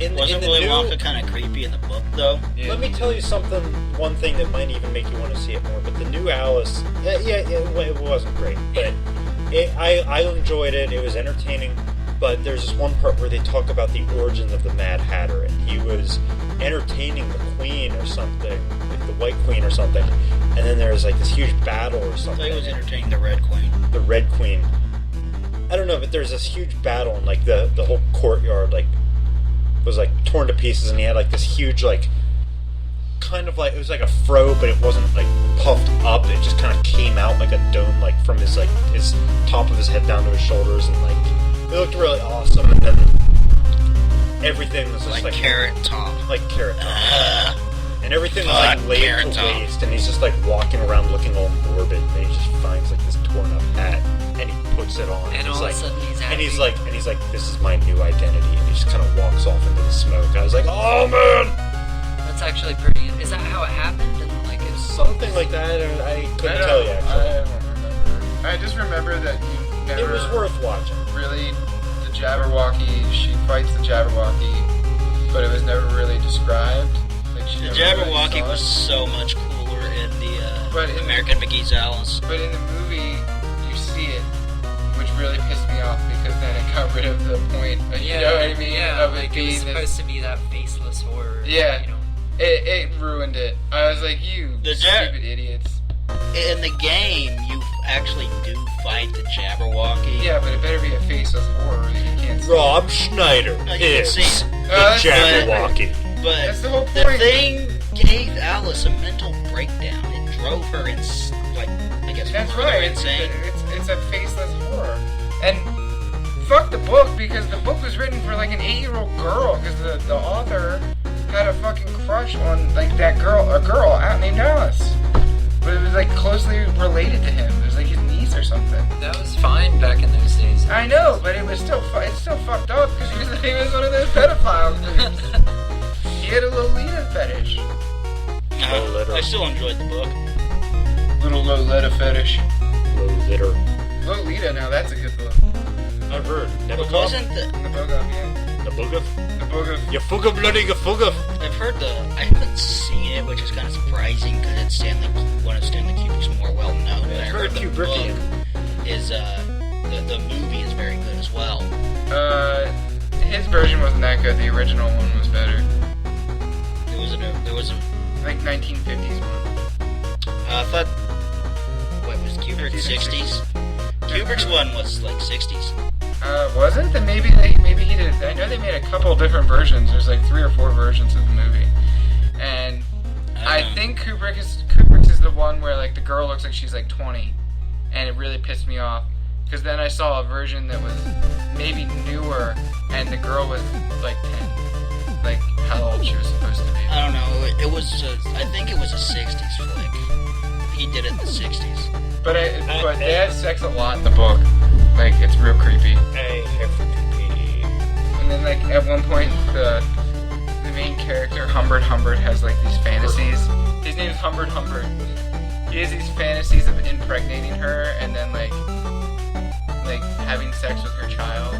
In Wasn't the Willy new, Wonka kind of creepy in the book though? Yeah. Let me tell you something. One thing that might even make you want to see it more. But the new Alice, it wasn't great, but I enjoyed it. It was entertaining. But there's this one part where they talk about the origins of the Mad Hatter, and he was entertaining the Queen or something, like the White Queen or something. And then there was like this huge battle or I something. thought he was entertaining the Red Queen. The Red Queen. I don't know, but there's this huge battle, and like the whole courtyard like was like torn to pieces, and he had like this huge like kind of like it was like a fro, but it wasn't like puffed up. It just kind of came out like a dome, like from his top of his head down to his shoulders, and like it looked really awesome. And then everything was just Like Carrot Top. like carrot top. And everything was Fuck, like laid Carrot to Top. waste, and he's just like walking around looking all morbid, and he just finds like this torn up hat, and he puts it on, And he's all like, of a sudden he's happy. and he's like, this is my new identity, and he just kind of walks off into the smoke. I was like, oh man, That's actually pretty. Is that how it happened? And like it's something like that. I couldn't tell you actually. I don't remember. I just remember that you never It was worth watching. really the Jabberwocky. She fights the Jabberwocky, but it was never really described. Like she The never Jabberwocky really was saw it. so much cooler in the But in- American McGee's Alice. But in the movie, you see it, which really pissed me off because then it got rid of the point. You know what I mean? Yeah, of it like it was being supposed to be that faceless horror. Yeah. You know. it ruined it. I was like, you The stupid idiots. In the game, you actually do fight the Jabberwocky. Yeah, but it better be a faceless horror that you can't see. Rob Schneider No, you can is see the that's Jabberwocky. But That's the whole the point. thing gave Alice a mental breakdown. It drove her I guess That's further right. insane. It's a faceless horror. And fuck the book, because the book was written for like an 8-year-old girl, because the author had a fucking crush on like a girl out named Alice. But it was like closely related to him. It was like his niece or something. That was fine back in those days. I know, but it was still it's still fucked up because he was one of those pedophiles. He had a Lolita fetish. Lolita. I still enjoyed the book. Little Lolita fetish. Lolita. Lolita, now that's a good book. I've heard. Never But caught wasn't the The book of yeah. the boogaf. The book of You fuga bloody fuga. I've heard I haven't seen it, which is kind of surprising because it's one of Stanley Kubrick's more well known. But I heard the Kubrickian. book is the movie is very good as well. His version wasn't that good. The original one was better. There was a Like 1950s one. I thought was Kubrick 60s? Kubrick's one was like 60s. Wasn't? Then maybe he did. I know they made a couple different versions. There's like 3 or 4 versions of the movie, and I think Kubrick's is the one where like the girl looks like she's like 20, and it really pissed me off because then I saw a version that was maybe newer, and the girl was like 10, like how old she was supposed to be. I don't know. It was. I think it was a 60s flick. He did it in the 60s. But they have sex a lot in the book. Like it's real creepy. I have to pee. And then, like, at one point, the main character, Humbert, has, like, these fantasies. His name's Humbert. He has these fantasies of impregnating her and then, like having sex with her child.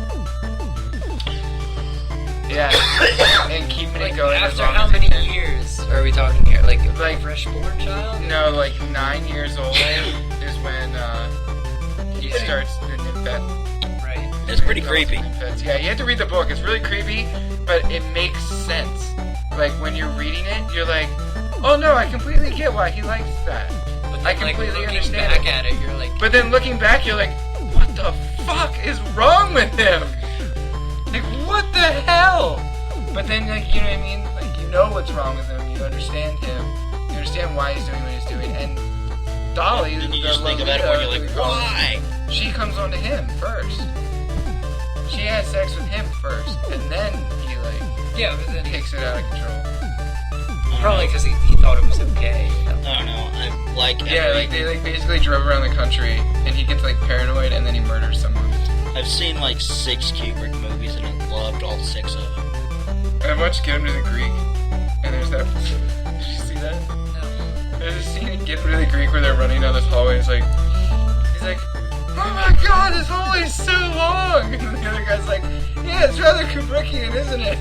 Yeah. And keeping it Like, going as after long how as he many can. years are we talking here? Like Like- a freshborn child? No, like, 9 years old is when, he starts the nymphette. Right. It's pretty creepy. Yeah, you have to read the book. It's really creepy, but it makes sense. like when you're reading it, you're like, oh no, I completely get why he likes that. But then, I completely looking understand back it. at it, you're like, But then looking back, you're like, what the fuck is wrong with him? Like, what the hell? But then, like, you know what I mean? Like, you know what's wrong with him. You understand him. You understand why he's doing what he's doing. And Dolly, And you the just think about it when you're like, Lolita, why? she comes on to him first. She has sex with him first, and then he, like, yeah, but then takes it out of control. probably because he thought it was okay. I don't know. I like Yeah, every- like, they, like, basically drove around the country, and he gets, like, paranoid, and then he murders someone. I've seen like 6 Kubrick movies and I've loved all 6 of them. I watched Get Him to the Greek, and there's that. Did you see that? No. There's a scene in Get Him to the Greek where they're running down this hallway. He's like, oh my god, this hallway's so long. And the other guy's like, yeah, it's rather Kubrickian, isn't it?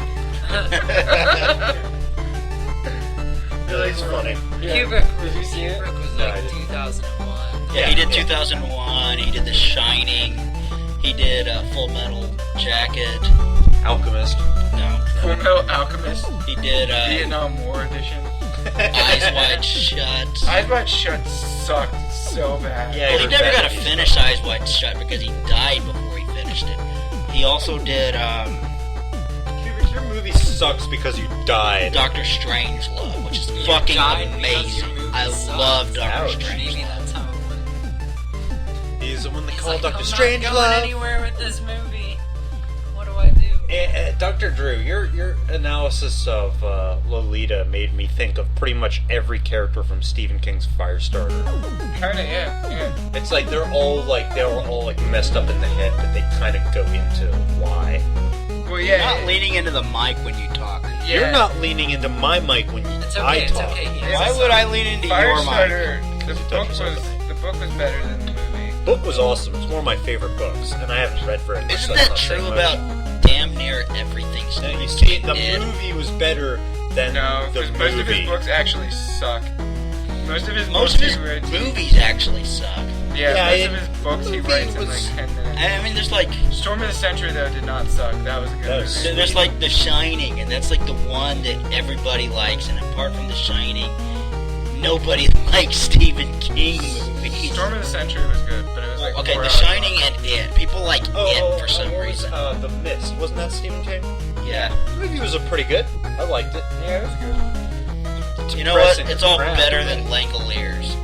It's funny. Yeah. Kubrick Did you see it? Kubrick was No, I like didn't. 2001. Yeah, he did 2001. He did The Shining. He did Full Metal Jacket. Alchemist. No, Full Metal Alchemist, he did Vietnam War edition. Eyes Wide Shut. Eyes Wide Shut sucked so bad. Yeah, Well, he heard never that. got to finish Eyes Wide Shut because he died before he finished it. He also did Kubrick, your movie sucks because you died. Doctor Strangelove, which is You fucking died because amazing. your movie I sucks. love Doctor Ouch. Strangelove. Maybe that's how it went. He's the one they He's call like, Dr. I'm Strangelove. not going anywhere with this movie. What do I do? Dr. Drew, your analysis of Lolita made me think of pretty much every character from Stephen King's Firestarter. Kinda, yeah. It's like they're all messed up in the head, but they kind of go into why. Well, You're yeah. not leaning into the mic when you talk. yeah. You're not leaning into my mic when It's I okay, it's talk. okay. He has Why a would I son. lean into your mic? Firestarter. The Touch book yourself. was better than the movie. Book was awesome. It's one of my favorite books, and I haven't read very much. Isn't so I'm that not saying true much. about damn near everything No, Stephen you see, King the did? movie was better than No, the because movie. most of his books actually suck. Most of his Most books of his he writes, movies actually suck. yeah, Yeah, most it- of his books he movie writes in was- like 10 minutes. I mean, there's like Storm of the Century though did not suck. That was a good That was- movie. there's like The Shining, and that's like the one that everybody likes. And apart from The Shining, nobody likes Stephen King movies. Storm of the Century was good, but it was like Okay, 4 The hours Shining long. and It. People like It for some what was, reason. The Mist. Wasn't that Stephen King? Yeah. The movie was pretty good. I liked it. Yeah, it was good. It's You know what? depressing It's as all crap. better than Langoliers.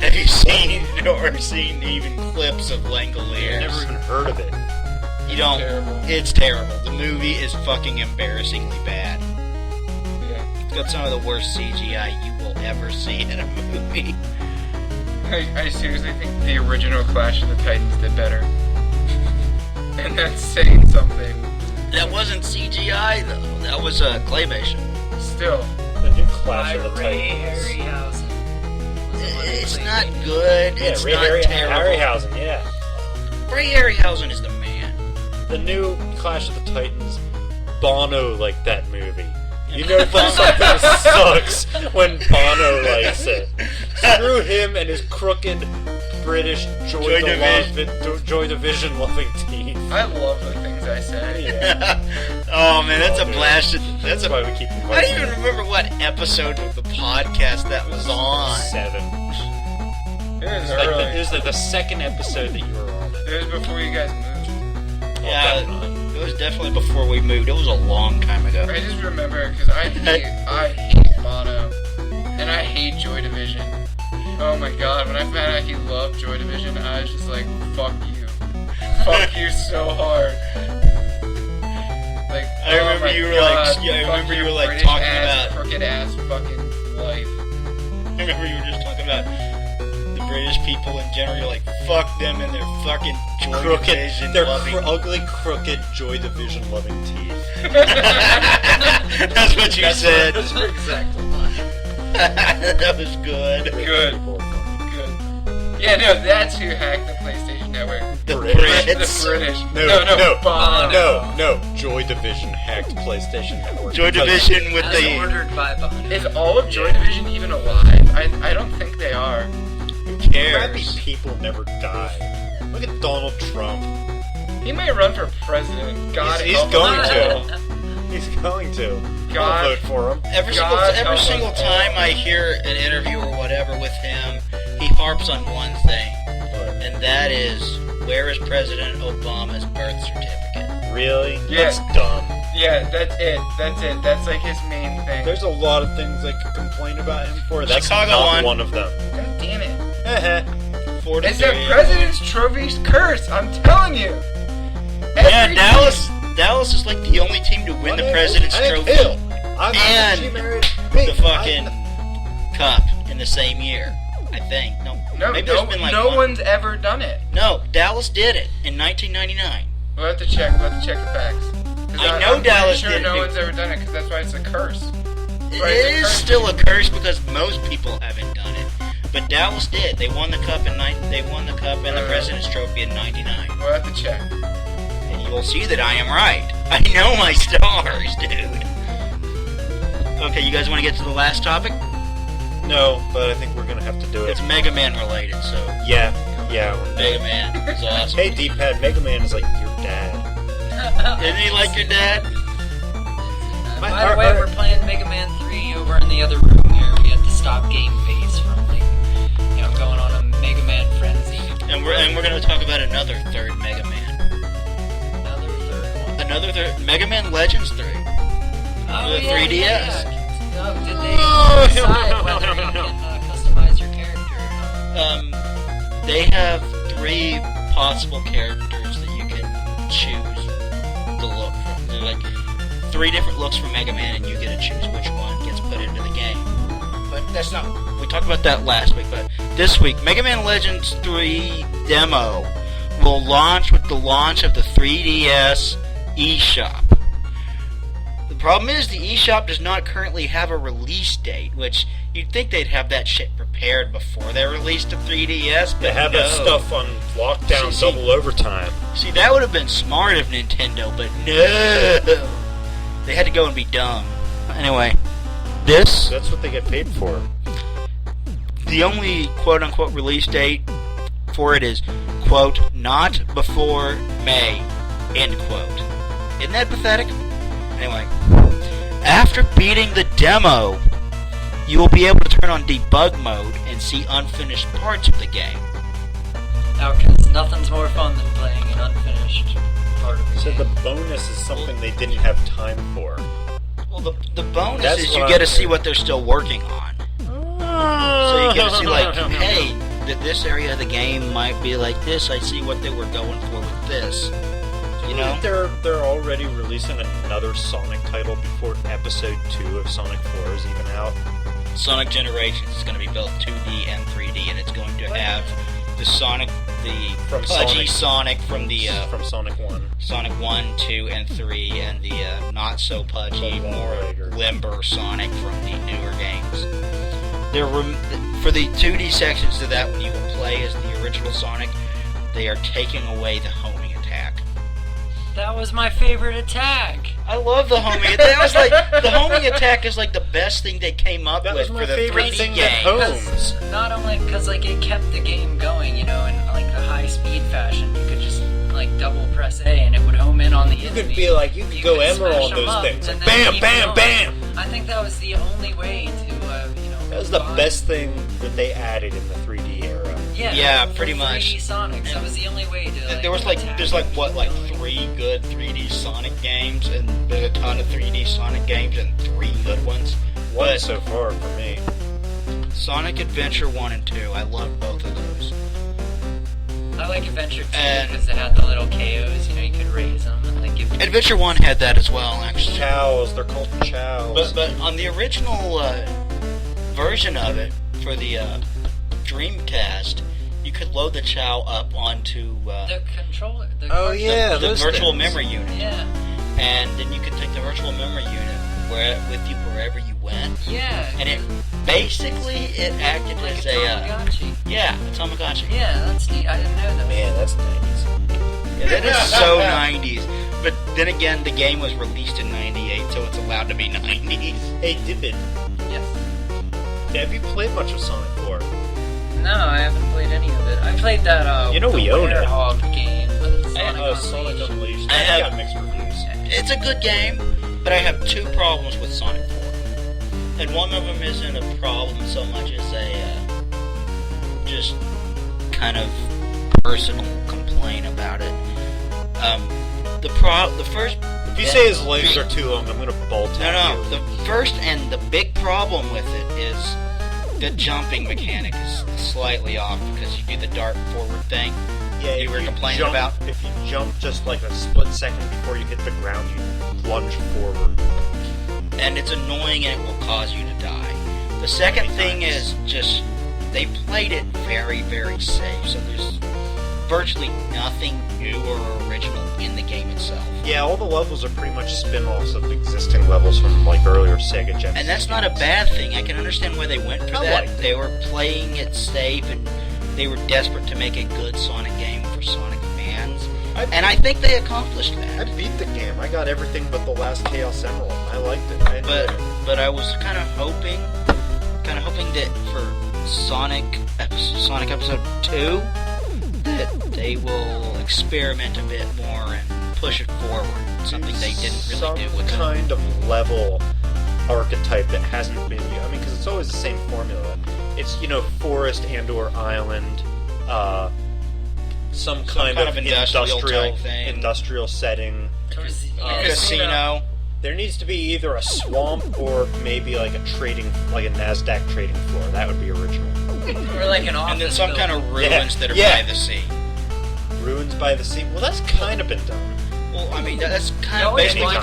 Have you seen or seen even clips of I've Langoliers? never even heard of it. You don't. Terrible. It's terrible. The movie is fucking embarrassingly bad. Yeah. It's got some of the worst CGI you will ever see in a movie. I seriously think the original Clash of the Titans did better. And that's saying something. That wasn't CGI though. That was claymation. Still. The new Clash of the Ray Titans. Harryhausen. was the one who It's played not it. good. Yeah, It's Ray not terrible. Harryhausen, yeah. Ray Harryhausen is the man. The new Clash of the Titans, Bono liked that movie. You know that something sucks when Bono likes it. Screw him and his crooked British Joy Division loving teeth. I love the things I say. Yeah. Oh man, that's a dude. blasted. That's That's a. why we keep them I don't even remember what episode of the podcast that was on. 7. It was Like early. it was like the second episode that you were on. It was before you guys moved. Yeah, definitely. it was definitely before we moved. It was a long time ago. I just remember because I hate Bono and I hate Joy Division. Oh my god, when I found out he loved Joy Division, I was just like, fuck you. Fuck you so hard. Like, I remember oh my you were God, like- yeah, I fuck remember you your were, like, British talking ass, about- crooked ass fucking life. I remember you were just talking about the British people in general. You're like, fuck them and their fucking Joy Division They're loving. ugly, crooked Joy Division loving teeth. That's what you said. That's your exact line. That was good. Good. Good. Yeah, no, that's who hacked the PlayStation Network. The British. The Brits. British. No, Bono. No, Joy Division hacked PlayStation Network. Joy Because- Division with As the. ordered by Bono. Is all of Joy Division even alive? I don't think they are. Who Crappy cares? people never die. Look at Donald Trump. He may run for president. God He's help going him. to. He's going to. I'll vote for him. Every single time I hear an interview or whatever with him, he harps on one thing, and that is, where is President Obama's birth certificate? Really? Yeah. That's dumb. Yeah, that's it. That's like his main thing. There's a lot of things I could complain about him for. That's Chicago not won. one of them. God damn it. It's It's a President's Trophy's curse, I'm telling you. Yeah, Every Dallas is like the only team to win the President's Trophy and the fucking cup in the same year. I think. Maybe there's been like no one. one's ever done it. No, Dallas did it in 1999. We'll have to check the facts. 'Cause I know I'm Dallas pretty sure did no it. one's ever done it, because that's why it's a curse. It Right, it's a is curse. still a curse because most people haven't done it, but Dallas did. They won the cup and the President's Trophy in '99. We'll have to check. And you will see that I am right. I know my stars, dude. Okay, you guys want to get to the last topic? No, but I think we're gonna have to do it. It's Mega Man related, so Yeah. Mega Man is awesome. Hey, D-pad, Mega Man is like your dad. Didn't he like your dad? By the way, we're playing Mega Man 3 over in the other room here. We had to stop game phase from going on a Mega Man frenzy. And we're gonna talk about another third Mega Man. Another third one. Another third Mega Man Legends 3. Oh, the 3DS. Yeah. Oh, did they decide whether you can customize your character or not? They have 3 possible characters that you can choose the look from. They're like 3 different looks from Mega Man, and you get to choose which one gets put into the game. But that's not. We talked about that last week, but this week, Mega Man Legends 3 demo will launch with the launch of the 3DS eShop. The problem is the eShop does not currently have a release date, which you'd think they'd have that shit prepared before they released the 3DS, but They have no. that stuff on lockdown See- double overtime. See, that would have been smart of Nintendo, but no! They had to go and be dumb. Anyway, this, That's what they get paid for. the only quote-unquote release date for it is, quote, not before May, end quote. Isn't that pathetic? Anyway, after beating the demo, you will be able to turn on debug mode and see unfinished parts of the game. Because nothing's more fun than playing an unfinished part of the So game. the bonus is something they didn't have time for. Well, the bonus That's is what you I'm get to see saying. what they're still working on. So you get to see, like, hey, this area of the game might be like this. I see what they were going for with this. You know? They're already releasing another Sonic title before Episode 2 of Sonic 4 is even out. Sonic Generations is going to be both 2D and 3D, and it's going to have the Sonic, the From pudgy Sonic. Sonic from the From Sonic 1. Sonic 1, 2, and 3, and the not so pudgy, more limber Sonic from the newer games. For the 2D sections of that, when you will play as the original Sonic, they are taking away the homing attack. That was my favorite attack. I love the homing attack. That was like the homing attack is like the best thing they came up That with was my for the favorite 3D thing game. that homes. Not only because it kept the game going, in like the high speed fashion. You could just double press A and it would home in on the You enemy. could be like, you could go smash Emerald on them those up things. and Like, then bam, keep bam, going. bam! I think that was the only way to, That was the move on. best thing that they added in the 3D era. Yeah, the pretty 3D much. Sonics. That was the only way to. There was attack there's and keep 3 going. good 3D Sonic games, and there's a ton of 3D Sonic games and 3 good ones. One But so far for me. Sonic Adventure 1 and 2, I love both of those. I like Adventure 2 And- because it had the little KOs. You could raise them and give. Adventure 1 had that as well, actually. Chows, they're called chows. But on the original version of it, for the Dreamcast, you could load the Chow up onto The controller. The Oh, cartridge. yeah, the those virtual things. memory unit. Yeah. And then you could take the virtual memory unit with you wherever you went. Yeah. And it acted like as a Tamagotchi. a Tamagotchi. Yeah, that's neat. I didn't know that. Man, that's nice. Yeah, that is so 90s. But then again, the game was released in 98, so it's allowed to be 90s. Hey, Dippin, Yes. have you played much of Sonic 4? No, I haven't played any of it. I played that, You know we own it. Werehog game. Sonic Sonic Unleashed. Unleashed. I I have- got mixed reviews. It's a good game. But I have two problems with Sonic 4. And one of them isn't a problem so much as a just kind of personal complaint about it. The first... If you say his legs are too long, I'm gonna bolt No, at no. you. The first and the big problem with it is the jumping mechanic is slightly off because you do the dart forward thing. Yeah, you if were complaining jump, about. If you jump just like a split second before you hit the ground, you lunge forward. And it's annoying and it will cause you to die. The second thing is just they played it very, very safe. So there's virtually nothing new or original in the game itself. Yeah, all the levels are pretty much spin-offs of existing levels from like earlier Sega Genesis. And that's not a bad thing. I can understand why they went for that. They were playing it safe and they were desperate to make a good Sonic game for Sonic fans. And I think they accomplished that. I beat the game. I got everything but the last Chaos Emerald. I liked it. I enjoyed it. But I was kind of hoping that for Sonic Episode 2, that they will experiment a bit more and push it forward. Something they didn't really do with some kind of level archetype that hasn't been used. I mean, because it's always the same formula. It's, forest and/or island, some kind of industrial setting. Casino. There needs to be either a swamp or maybe like a NASDAQ trading floor. That would be original. Or like an office. And then some kind of ruins that are by the sea. Ruins by the sea. Well, that's kind of been done. Well, I mean, that's kind of basically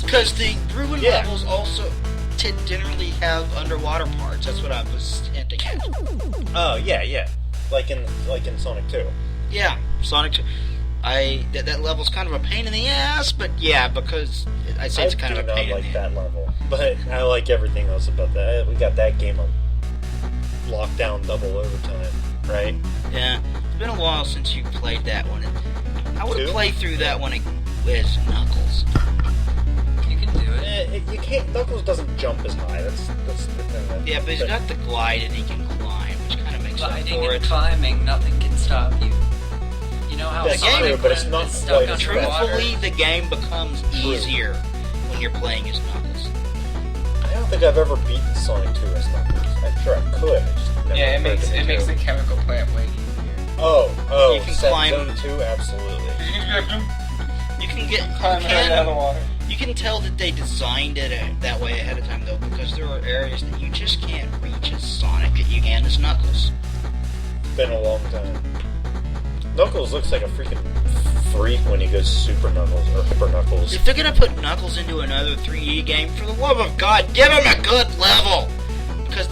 because the ruin levels also generally have underwater parts. That's what I was hinting at. Oh yeah, like in Sonic 2. Yeah, Sonic 2. That level's kind of a pain in the ass, but yeah, because I'd say it's kind of a pain in the ass. I do not like that level, but I like everything else about that. We got that game on lockdown double overtime, right? Yeah, it's been a while since you played that one. I would 2? play through that one as Knuckles. You can do it. You can't. Knuckles doesn't jump as high. That's the thing. Yeah, but he's got the glide and he can climb, which kind of makes up Gliding for and it. climbing, nothing can stop you. You know how That's Sonic true, but it's when not it's quite stuck as underwater? Truthfully, the game becomes easier when you're playing as Knuckles. I don't think I've ever beaten Sonic 2 as Knuckles. I'm sure I could. I just never Yeah, it makes to. the chemical plant way easier. Oh, You can Set climb- Zone 2, absolutely. You can get Climb right out of the water. You can tell that they designed it that way ahead of time, though, because there are areas that you just can't reach as Sonic that you can as Knuckles. It's been a long time. Knuckles looks like a freaking freak when he goes Super Knuckles or Hyper Knuckles. If they're gonna put Knuckles into another 3D game, for the love of God, give him a good level! Because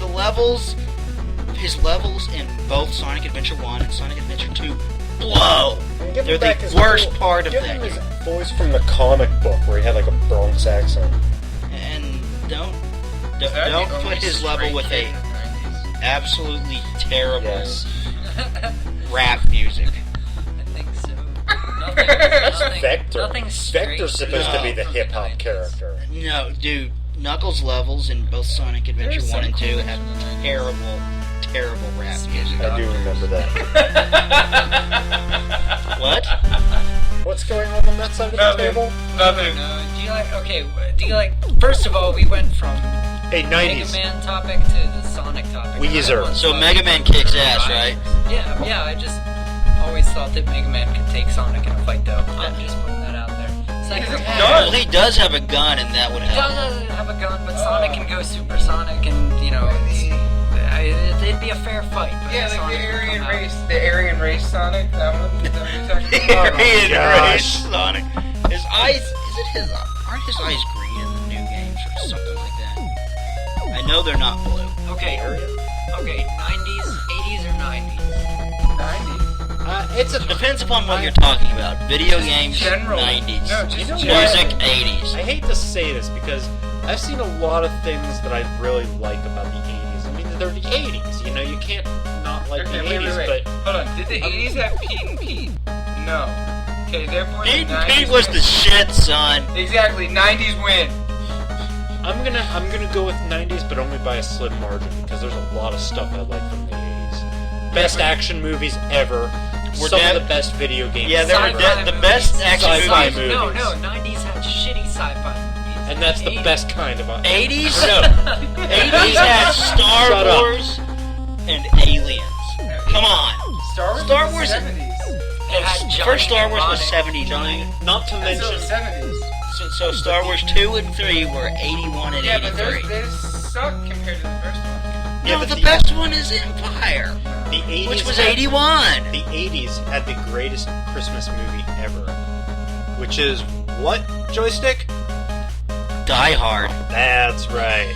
his levels in both Sonic Adventure 1 and Sonic Adventure 2 blow! Give They're him back the his worst cool- part of give that him his game. voice from the comic book where he had like a Bronx accent. And don't That'd be put only his level straight with kid a in the 90s. absolutely terrible Yes. rap music. I think so. That's Nothing- Vector. nothing's straight Vector's supposed to be the from the hip hop 90s. character. No, dude, Knuckles levels in both Sonic Adventure There's 1 and some 2 cool have ones in the 90s. terrible rap music. I do remember that. What? What's going on that side of the Nothing. table? Nothing. No, do you like, first of all, we went from Hey, Mega 90s. Man topic to the Sonic topic. Weezer. Everyone's So talking Mega Man kicks ass, right? Yeah, I just always thought that Mega Man could take Sonic in a fight, though. I'm just putting that out there. Second of all, Well, he does have a gun, and that would he help. doesn't have a gun, but Sonic can go supersonic, and, it'd be a fair fight. But Yeah, like Sonic the would Aryan come out. race, Sonic, that one. Is that what you're talking about? Aryan gosh. race Sonic. His eyes, aren't his eyes green in the new games or something like that? I know they're not blue. Okay, 90s, 80s, or 90s? 90s. It depends upon what you're talking about. Video games, general. 90s. No, just Music, 80s. I hate to say this because I've seen a lot of things that I really like about the 80s. I mean, they're the 80s, you can't not like Okay, the wait. 80s, but Hold on, did the 80s have Pete and Pete? No. Okay, therefore Pete the and 90s Pete was win. the shit, son. Exactly, 90s win. I'm gonna go with 90s, but only by a slim margin because there's a lot of stuff I like from the 80s. Best action movies ever. Were Some that- of the best video games Yeah, they were ever. Sci-fi the movies. best action Sci-fi movies. movies. No, 90s had shitty sci-fi movies. And And that's the best kind of... 80s? No. 80s had Star Shut up. Wars and Aliens. Come on. Star Wars. 70s. It had Johnny First Star Wars was Mnemonic. 79. Not to That's mention... still 70s. So Star Wars 2 and 3 were 81 and Yeah, but 83. they suck compared to the first one. No, Yeah, but but the best one is Empire, The 80s which was had- 81. The 80s had the greatest Christmas movie ever. Which is what, Joystick? Die Hard. That's right.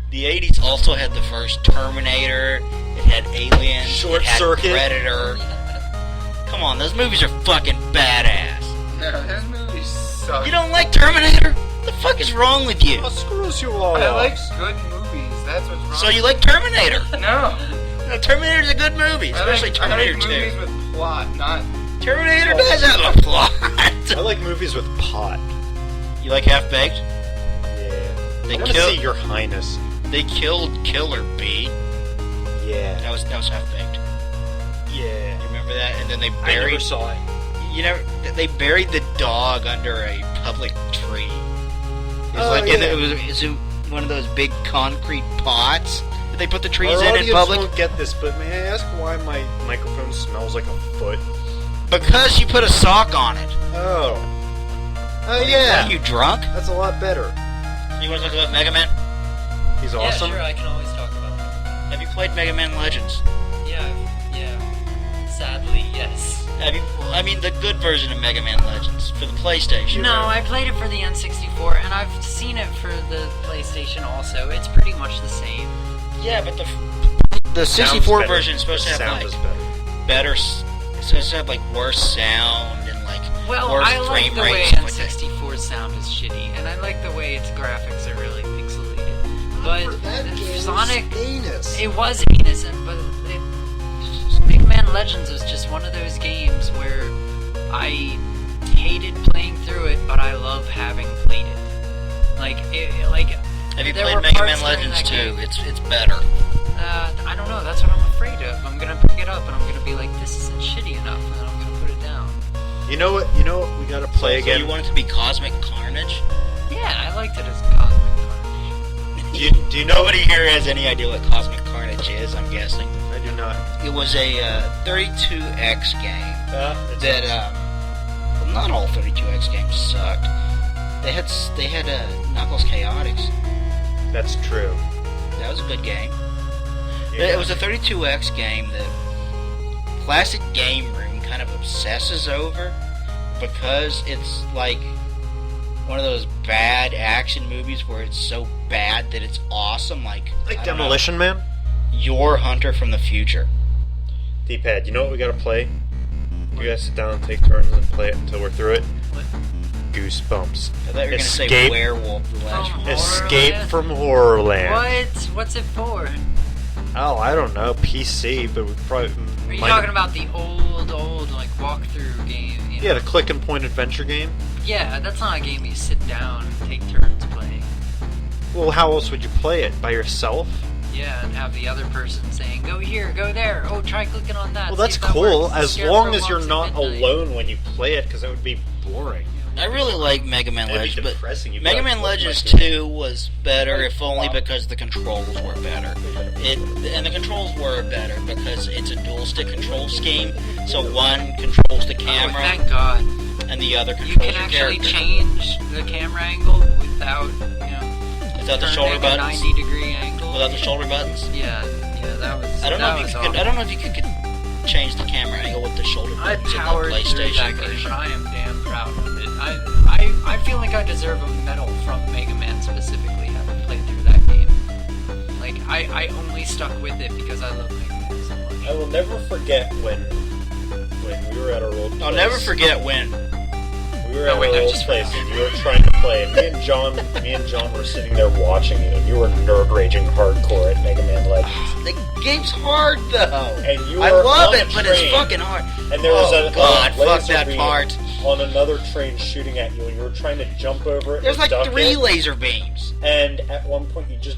The 80s also had the first Terminator. It had Aliens. Short it had Circuit. Predator. Come on, those movies are fucking badass. No, those movies suck. You don't like Terminator? What the fuck is wrong with you? What screws you all I up? like good movies. That's what's wrong. So you like Terminator? No. No, Terminator's a good movie, especially I Terminator like 2. movies with plot, not... Terminator does have a plot. I like movies with pot. You like Half-Baked? Yeah. They I want to kill- see your highness. They killed Killer Bee. Yeah. That was Half-Baked. Yeah. You remember that? And then they I buried... never saw it. You know, they buried the dog under a public tree. It was Oh, like, yeah. and it was one of those big concrete pots that they put the trees Our in audience public. won't get this, but may I ask why my microphone smells like a foot? Because you put a sock on it. Oh. Oh, Are yeah. you drunk? That's a lot better. You want to talk about Megaman? He's Yeah, awesome. sure, I can always talk about it. Have you played Mega Man Legends? Yeah. Sadly, yes. Have you? I mean, the good version of Mega Man Legends for the PlayStation. No, I played it for the N64, and I've seen it for the PlayStation also. It's pretty much the same. Yeah, but the Sounds 64 better. version is supposed to have Sound is like better. better. It's supposed to have like worse sound and like Well, worse I like frame the way rates. and like that. N64's sound is shitty, and I like the way its graphics are really pixelated. But Sonic, it was heinous, but Mega Man Legends was just one of those games where I hated playing through it, but I love having played it. Have you there played were Mega parts Man during Legends that 2? game- It's better. I don't know. That's what I'm afraid of. I'm gonna pick it up and I'm gonna be like, this isn't shitty enough, and then I'm gonna put it down. You know what? We gotta play So again. you want it to be Cosmic Carnage? Yeah, I liked it as Cosmic Carnage. Do you know? Nobody here has any idea what Cosmic Carnage is, I'm guessing. I do not. It was a 32X game that, That well, not all 32X games sucked. They had Knuckles Chaotix. that's true. That was a good game. Yeah. It was a 32X game that Classic Game Room kind of obsesses over because it's like one of those bad action movies where it's so bad that it's awesome. Like I don't know, Demolition Man. Your Hunter from the Future. D-pad. You know what we gotta play? We gotta sit down and take turns and play it until we're through it. What? Goosebumps. I thought you were going to say Escape. Werewolf the last Oh. one. Escape Horrorland? from Horrorland. What's it for? Oh, I don't know. PC, but we probably. Are you talking about the old like walkthrough game? You know? Yeah, the click and point adventure game. Yeah, that's not a game you sit down and take turns playing. Well, how else would you play it? By yourself? Yeah, and have the other person saying, go here, go there, oh, try clicking on that. Well, see that's if that cool, works. as Scarecrow long as you're walks at not midnight. alone when you play it, because that would be boring. I really like Mega Man It'd be Legends, but depressing. You've Mega got Man to look Legends like 2 was better, if only because the controls were better. And the controls were better because it's a dual stick control scheme. So one controls the Oh, camera thank God. and the other You controls can your actually character. change the camera angle without, Without the turning shoulder a buttons. 90-degree angle. Without the shoulder buttons. Yeah, that was. I don't know that if you was could. I don't know if you could change the camera angle with the shoulder I buttons in the powered through PlayStation that game, version. and I am damn proud of it. I feel like I deserve a medal from Mega Man specifically, having played through that game. Like, I only stuck with it because I love Mega Man so much. I will never forget when we were at our old place. I'll never forget when. We were Oh, at wait, our I old just place forgot. and you were trying to play. And me and John were sitting there watching you, and you were nerd raging hardcore at Mega Man Legends. The game's hard though. And you were I love on it, a but it's train. fucking hard. And there was a God, fuck laser that beam part. on another train shooting at you, and you were trying to jump over it. There's and like duck 3 it. laser beams. And at one point, you just